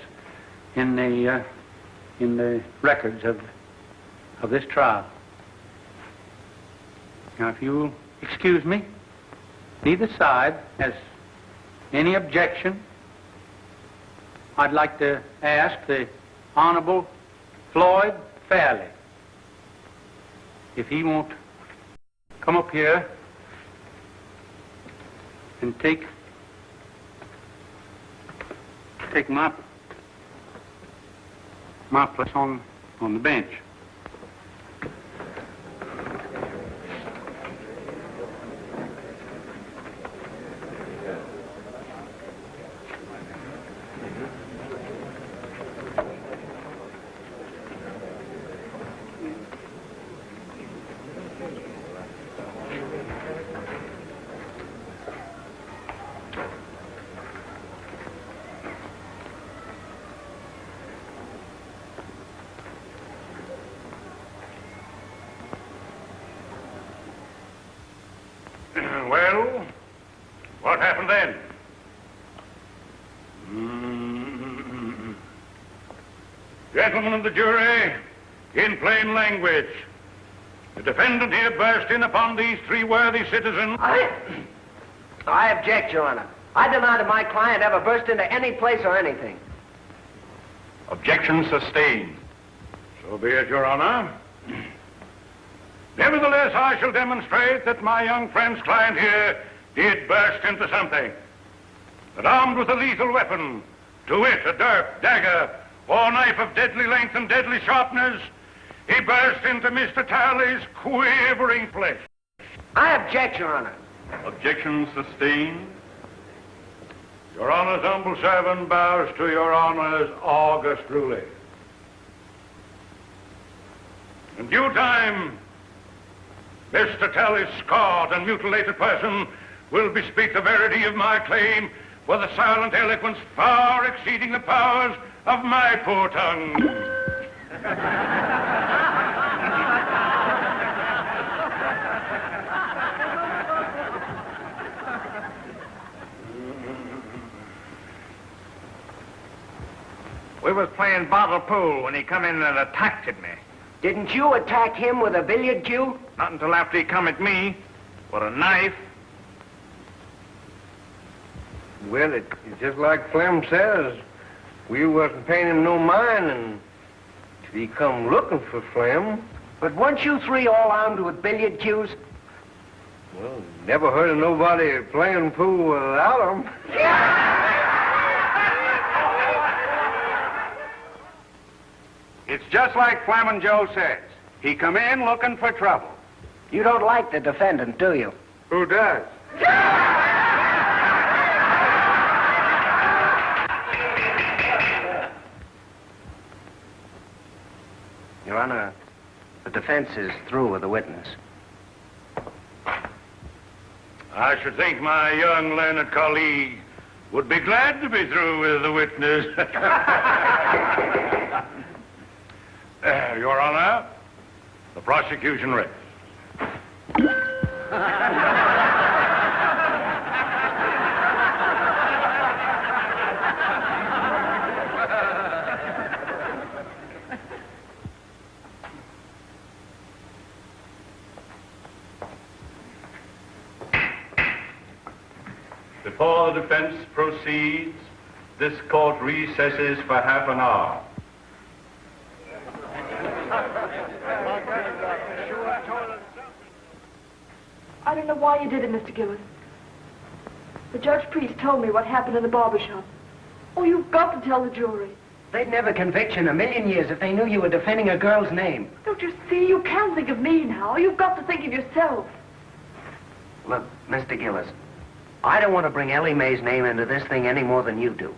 in the records of this trial. Now, if you'll excuse me, neither side has any objection. I'd like to ask the Honorable Floyd Fairley if he won't come up here and take my place on the bench. Well, what happened then? Gentlemen of the jury, in plain language, the defendant here burst in upon these three worthy citizens. I object, Your Honor. I deny that my client ever burst into any place or anything. Objection sustained. So be it, Your Honor. Nevertheless, I shall demonstrate that my young friend's client here did burst into something. That armed with a lethal weapon, to wit, a dirk, dagger, or knife of deadly length and deadly sharpness, he burst into Mr. Talley's quivering flesh. I object, Your Honor. Objection sustained. Your Honor's humble servant bows to Your Honor's august ruling. In due time, Mr. Talley's scarred and mutilated person will bespeak the verity of my claim with a silent eloquence far exceeding the powers of my poor tongue. We was playing bottle pool when he come in and attacked at me. Didn't you attack him with a billiard cue? Not until after he come at me with a knife. Well, it's just like Flem says. We wasn't paying him no mind, and he come looking for Flem. But weren't you three all armed with billiard cues? Well, never heard of nobody playing pool without them. It's just like Flamin' Joe says. He come in looking for trouble. You don't like the defendant, do you? Who does? Your Honor, the defense is through with the witness. I should think my young learned colleague would be glad to be through with the witness. Your Honor, the prosecution rests. Before the defense proceeds, this court recesses for half an hour. I don't know why you did it, Mr. Gillis. The Judge Priest told me what happened in the barber shop. Oh, you've got to tell the jury. They'd never convict you in a million years if they knew you were defending a girl's name. Don't you see? You can't think of me now. You've got to think of yourself. Look, Mr. Gillis, I don't want to bring Ellie Mae's name into this thing any more than you do.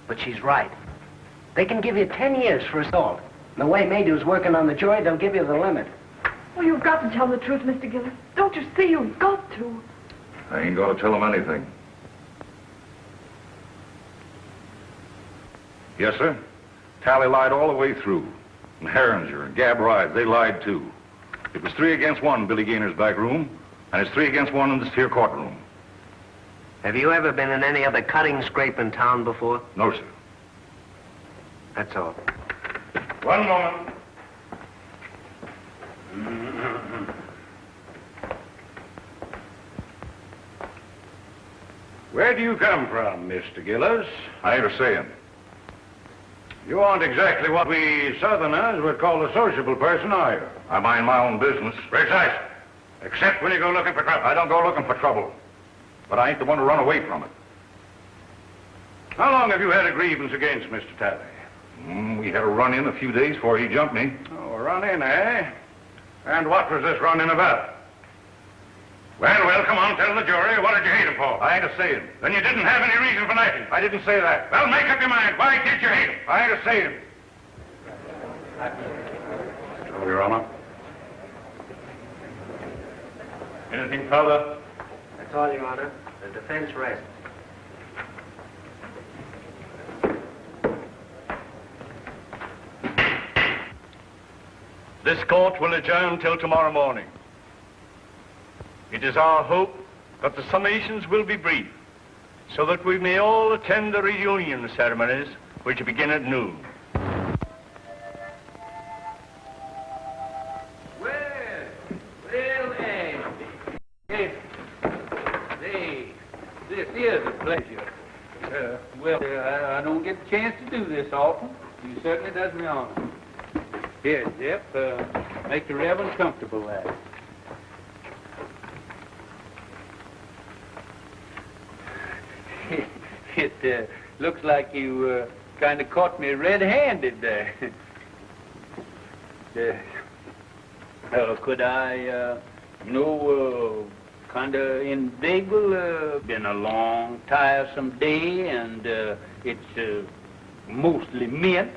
But she's right. They can give you 10 years for assault. And the way Maydew's working on the jury, they'll give you the limit. Well, you've got to tell the truth, Mr. Gillis. Don't you see? You've got to. I ain't gonna tell him anything. Yes, sir. Tally lied all the way through. And Herringer and Gab Ride, they lied too. It was 3 against 1 in Billy Gaynor's back room, and it's 3 against 1 in this here courtroom. Have you ever been in any other cutting scrape in town before? No, sir. That's all. One moment. Where do you come from, Mr. Gillis? I ain't a saying. You aren't exactly what we Southerners would call a sociable person, are you? I mind my own business. Precisely. Except when you go looking for trouble. I don't go looking for trouble. But I ain't the one to run away from it. How long have you had a grievance against Mr. Talley? We had a run-in a few days before he jumped me. Oh, a run-in, eh? And what was this run-in about? Well, come on, tell the jury. What did you hate him for? I ain't a saying. Then you didn't have any reason for knifing. I didn't say that. Well, make up your mind. Why did you hate him? I ain't a saying. Oh, Your Honor. Anything further? That's all, Your Honor. The defense rests. This court will adjourn till tomorrow morning. It is our hope that the summations will be brief, so that we may all attend the reunion ceremonies, which begin at noon. This is a pleasure. I don't get the chance to do this often. You certainly does me honor. Here, Jeff, make the Reverend comfortable, lad. It looks like you kind of caught me red-handed there. Could I, kind of inveigle? Been a long, tiresome day, and it's mostly mint.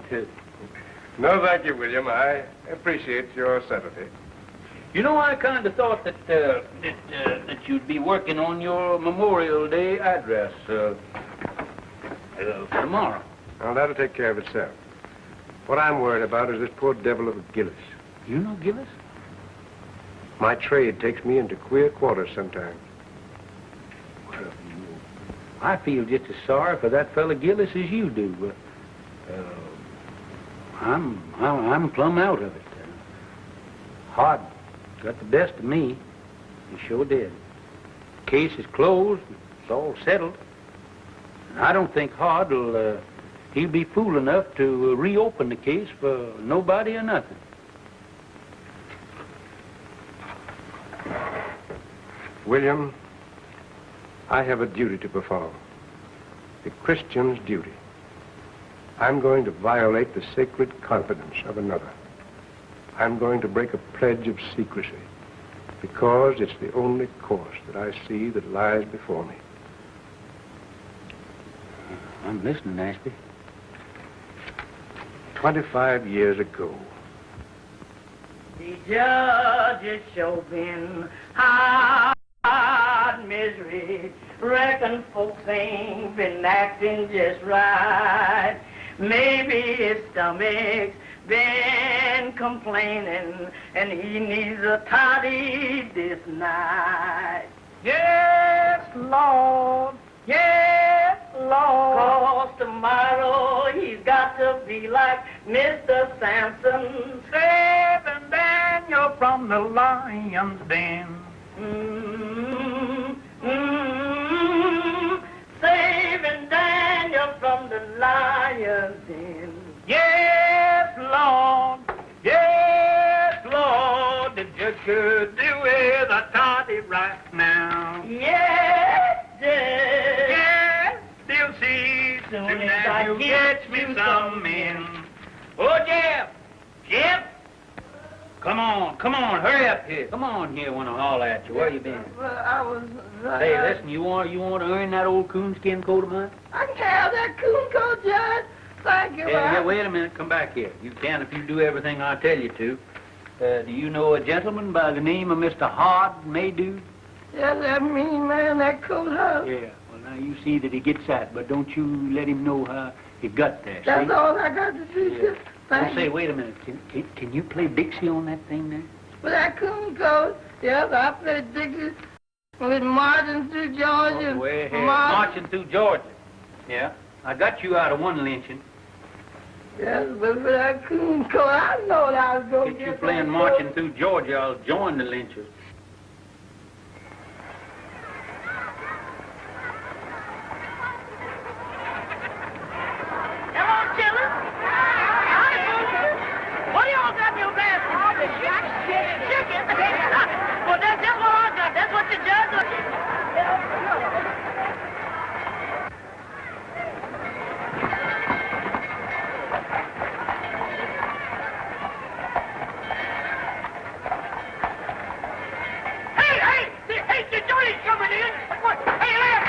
No, thank you, William. I appreciate your sympathy. You know, I kind of thought that you'd be working on your Memorial Day address tomorrow. Well, that'll take care of itself. What I'm worried about is this poor devil of a Gillis. You know Gillis? My trade takes me into queer quarters sometimes. Well, I feel just as sorry for that fella Gillis as you do. I'm plumb out of it. Hard got the best of me. He sure did. The case is closed. It's all settled. And I don't think Hard he'll be fool enough to reopen the case for nobody or nothing. William, I have a duty to perform. The Christian's duty. I'm going to violate the sacred confidence of another. I'm going to break a pledge of secrecy because it's the only course that I see that lies before me. I'm listening, Ashby. 25 years ago. The judge has sure been hard misery. Reckon folks ain't been acting just right. Maybe his stomach's been complaining, and he needs a toddy this night. Yes, Lord. Yes, Lord. 'Cause tomorrow he's got to be like Mr. Samson, saving Daniel from the lion's den. Saving Daniel from the lion's den. Yes, Lord. Yes, Lord. The judge could do with a toddy right now. Yes, Judge. Yes, you'll see soon as you get me some in. Oh, Jeff. Jeff. Come on, hurry up here. Come on here, I want to holler at you. Where you been? Well, I was... Hey, listen, you want to earn that old coonskin coat of mine? I can have that coon coat, Judge. Thank you. Yeah, wait a minute. Come back here. You can if you do everything I tell you to. Do you know a gentleman by the name of Mr. Hard Maydew? Yes, that mean man, that coat house. Yeah. Well, now you see that he gets that, but don't you let him know how he got there. That's see? all I got to do, sir. Don't say, wait a minute. Can you play Dixie on that thing there? With that coon coat, yes, I played Dixie with Marching Through Georgia. Marching Through Georgia. Yeah. I got you out of one lynching. Yes, but for that coon coat, I know that I was going to get you playing Marching Through Georgia, I'll join the lynchers. Hello, children. What do y'all got in your basket? Chicken. Well, that's just what I got. That's what the judge was. Hey, the jury's coming in. Hey, Lem,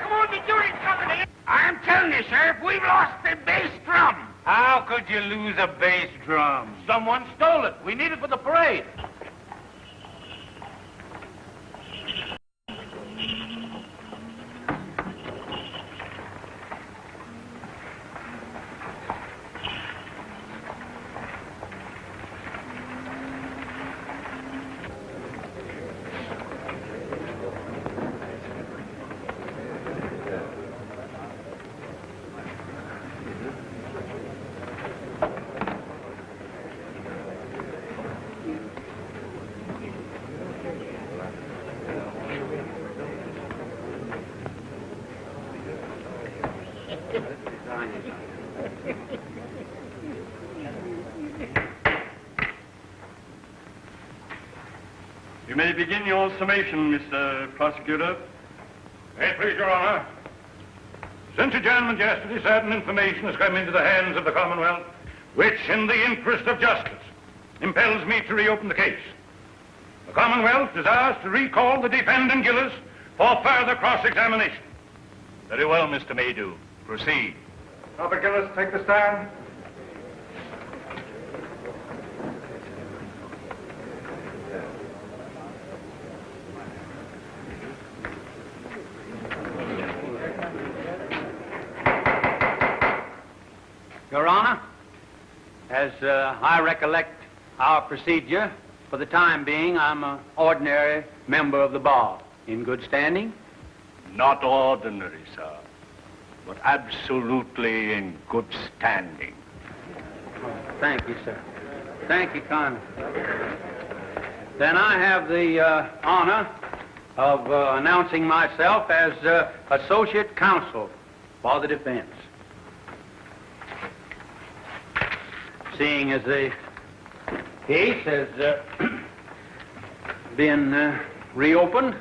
come on, the jury's coming in. I'm telling you, Sheriff, we've lost the bass drum. How could you lose a bass drum? Someone stole it. We need it for the parade. You may begin your summation, Mr. Prosecutor. May it please, Your Honor. Since adjournment yesterday, certain information has come into the hands of the Commonwealth, which, in the interest of justice, impels me to reopen the case. The Commonwealth desires to recall the defendant Gillis for further cross-examination. Very well, Mr. Maydew. Proceed. Robert Gillis, take the stand. Your Honor, as I recollect our procedure, for the time being, I'm an ordinary member of the bar. In good standing? Not ordinary, sir, but absolutely in good standing. Thank you, sir. Thank you, kindly. Then I have the honor of announcing myself as Associate Counsel for the defense. Seeing as the case has been reopened,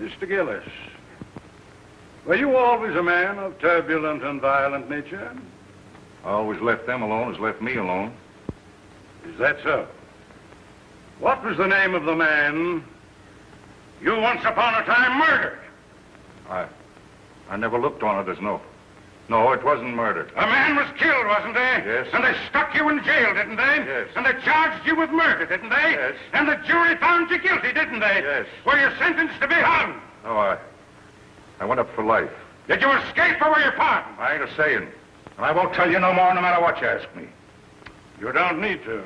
Mr. Gillis, were you always a man of turbulent and violent nature? I always left them alone as left me alone. Is that so? What was the name of the man you once upon a time murdered? I never looked on it as no, it wasn't murder. A man was killed, wasn't he? Yes. And they stuck you in jail, didn't they? Yes. And they charged you with murder, didn't they? Yes. And the jury found you guilty, didn't they? Yes. Were you sentenced to be hung? No, I went up for life. Did you escape or were you pardoned? I ain't a saying. And I won't tell you no more no matter what you ask me. You don't need to.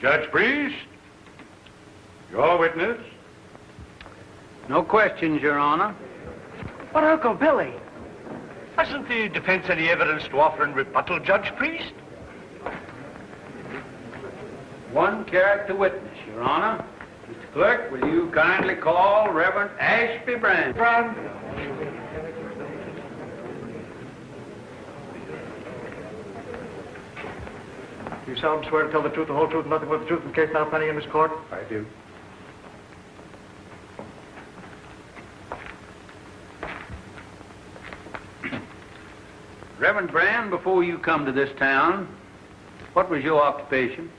Judge Priest, your witness. no questions, Your Honor. But, Uncle Billy, hasn't the defense any evidence to offer in rebuttal, Judge Priest? One character witness, Your Honor. Mr. Clerk, will you kindly call Reverend Ashby Brand? Do you solemnly swear to tell the truth, the whole truth, and nothing but the truth in the case now pending in this court? I do. Reverend Brand, before you come to this town, what was your occupation?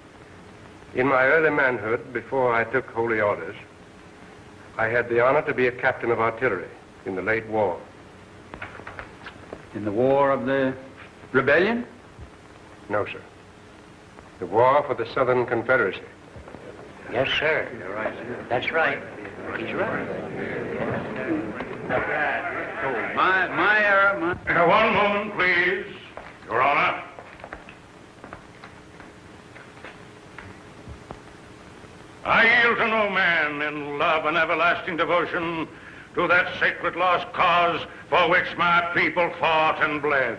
In my early manhood, before I took holy orders, I had the honor to be a captain of artillery in the late war. In the War of the Rebellion? No, sir. The war for the Southern Confederacy. Yes, sir. You're right, sir. That's right. He's right. Oh, my error, One moment, please, Your Honor. I yield to no man in love and everlasting devotion to that sacred lost cause for which my people fought and bled.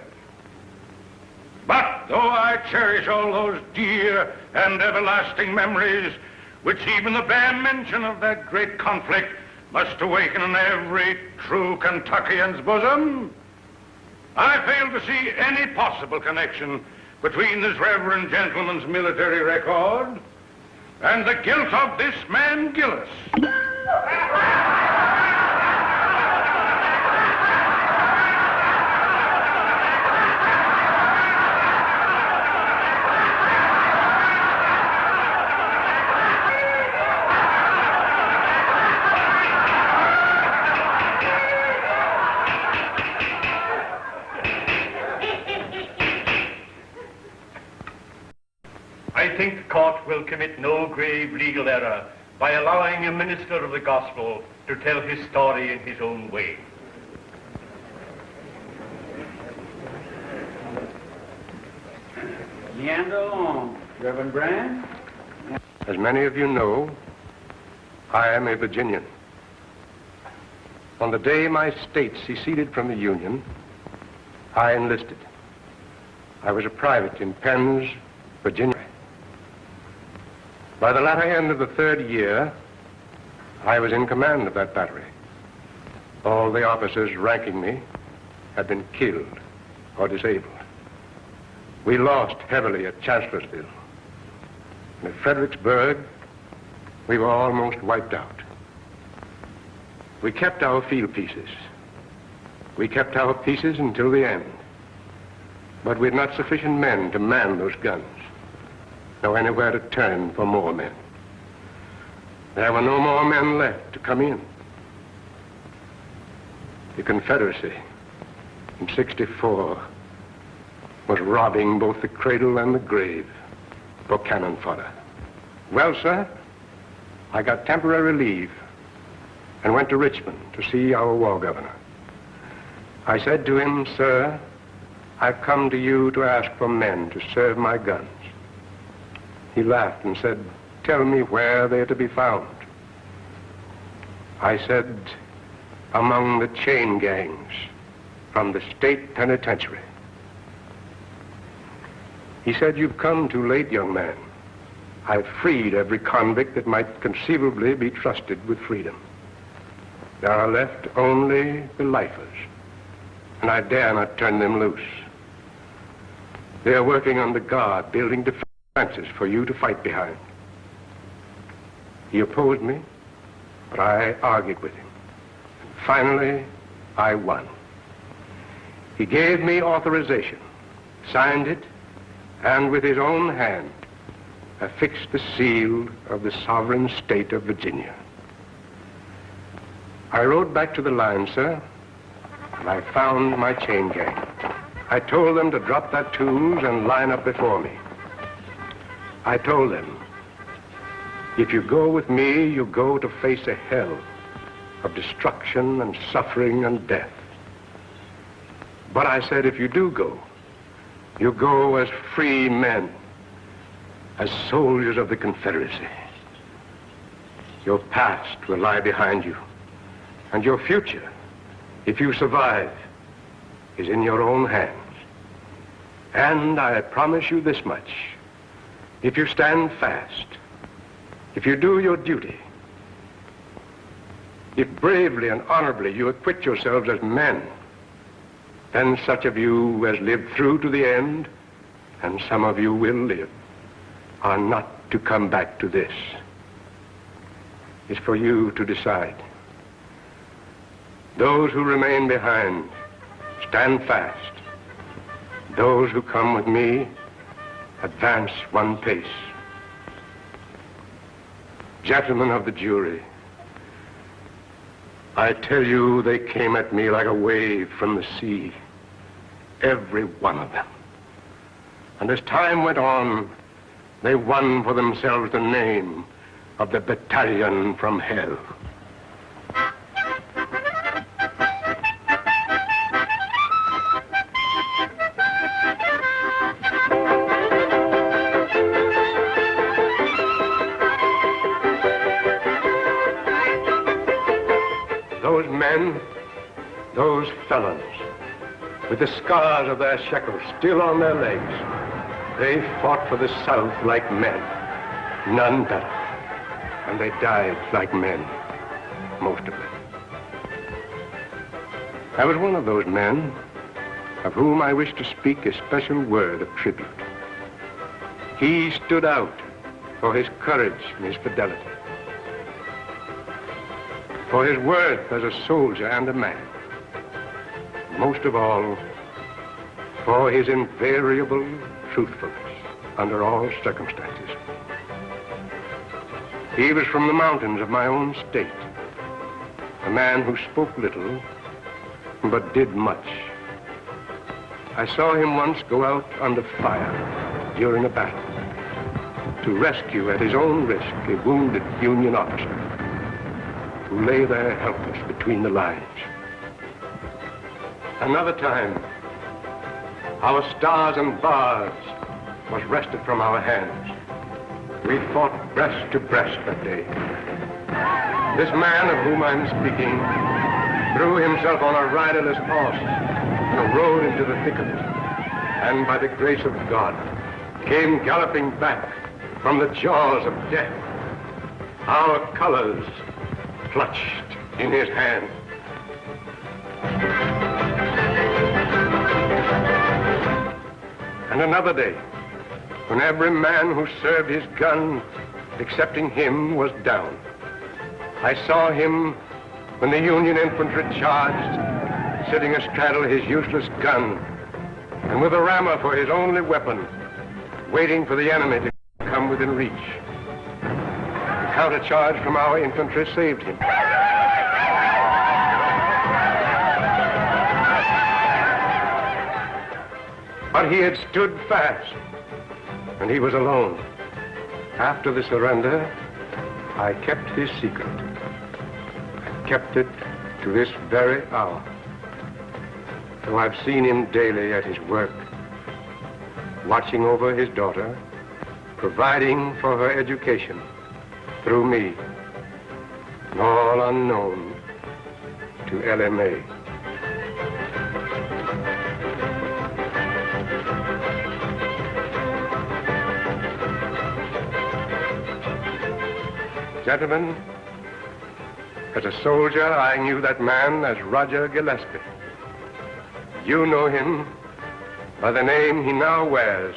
But though I cherish all those dear and everlasting memories, which even the bare mention of that great conflict must awaken in every true Kentuckian's bosom, I fail to see any possible connection between this reverend gentleman's military record and the guilt of this man Gillis. I think the court will commit no grave legal error by allowing a minister of the gospel to tell his story in his own way. Meander along, Reverend Brand. As many of you know, I am a Virginian. On the day my state seceded from the Union, I enlisted. I was a private in Penn's, Virginia. By the latter end of the third year, I was in command of that battery. All the officers ranking me had been killed or disabled. We lost heavily at Chancellorsville. And at Fredericksburg, We were almost wiped out. We kept our field pieces. We kept our pieces until the end. But we had not sufficient men to man those guns, nor anywhere to turn for more men. There were no more men left to come in. The Confederacy in '64 was robbing both the cradle and the grave for cannon fodder. Well, sir, I got temporary leave and went to Richmond to see our war governor. I said to him, "Sir, I've come to you to ask for men to serve my guns." He laughed and said, "Tell me where they're to be found." I said, "Among the chain gangs from the state penitentiary." He said, "You've come too late, young man. I've freed every convict that might conceivably be trusted with freedom. There are left only the lifers, and I dare not turn them loose. They are working under guard, building defenses for you to fight behind." He opposed me, but I argued with him. And finally, I won. He gave me authorization, signed it, and with his own hand, affixed the seal of the sovereign state of Virginia. I rode back to the line, sir, and I found my chain gang. I told them to drop their tools and line up before me. I told them, if you go with me, you go to face a hell of destruction and suffering and death. But I said, if you do go, you go as free men, as soldiers of the Confederacy. Your past will lie behind you, and your future, if you survive, is in your own hands. And I promise you this much: if you stand fast, if you do your duty, if bravely and honorably you acquit yourselves as men, then such of you as live through to the end, and some of you will live, are not to come back to this. It's for you to decide. Those who remain behind, stand fast. Those who come with me, advance one pace. Gentlemen of the jury, I tell you, they came at me like a wave from the sea, every one of them. And as time went on, they won for themselves the name of the battalion from hell. Those men, those felons, with the scars of their shekels still on their legs, they fought for the South like men, none better. And they died like men, most of them. I was one of those men of whom I wish to speak a special word of tribute. He stood out for his courage and his fidelity, for his worth as a soldier and a man, most of all, for his invariable truthfulness under all circumstances. He was from the mountains of my own state, a man who spoke little, but did much. I saw him once go out under fire during a battle to rescue at his own risk a wounded Union officer who lay there helpless between the lines. Another time, our stars and bars was wrested from our hands. We fought breast to breast that day. This man of whom I'm speaking threw himself on a riderless horse and rode into the thick of it, and by the grace of God came galloping back from the jaws of death, our colors clutched in his hand. And another day, when every man who served his gun excepting him, was down. I saw him when the Union infantry charged, sitting astraddle his useless gun, and with a rammer for his only weapon, waiting for the enemy to come within reach. The countercharge from our infantry saved him. But he had stood fast, and he was alone. After the surrender, I kept his secret. I kept it to this very hour. Though I've seen him daily at his work, watching over his daughter, providing for her education through me, all unknown to LMA. Gentlemen, as a soldier, I knew that man as Roger Gillespie. You know him by the name he now wears,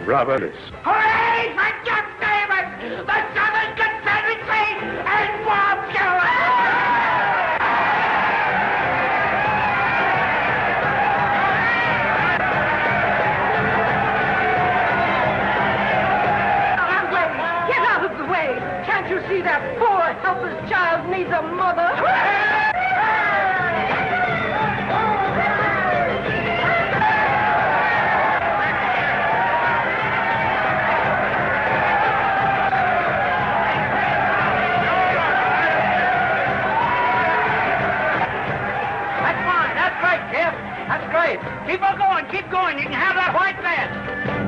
Robert S. Hooray for Jeff Davis, the Southern Confederacy, and Bob Gillespie! Can't you see that poor, helpless child needs a mother? That's fine. That's great, Jeff. That's great. Keep on going. Keep going. You can have that white vest.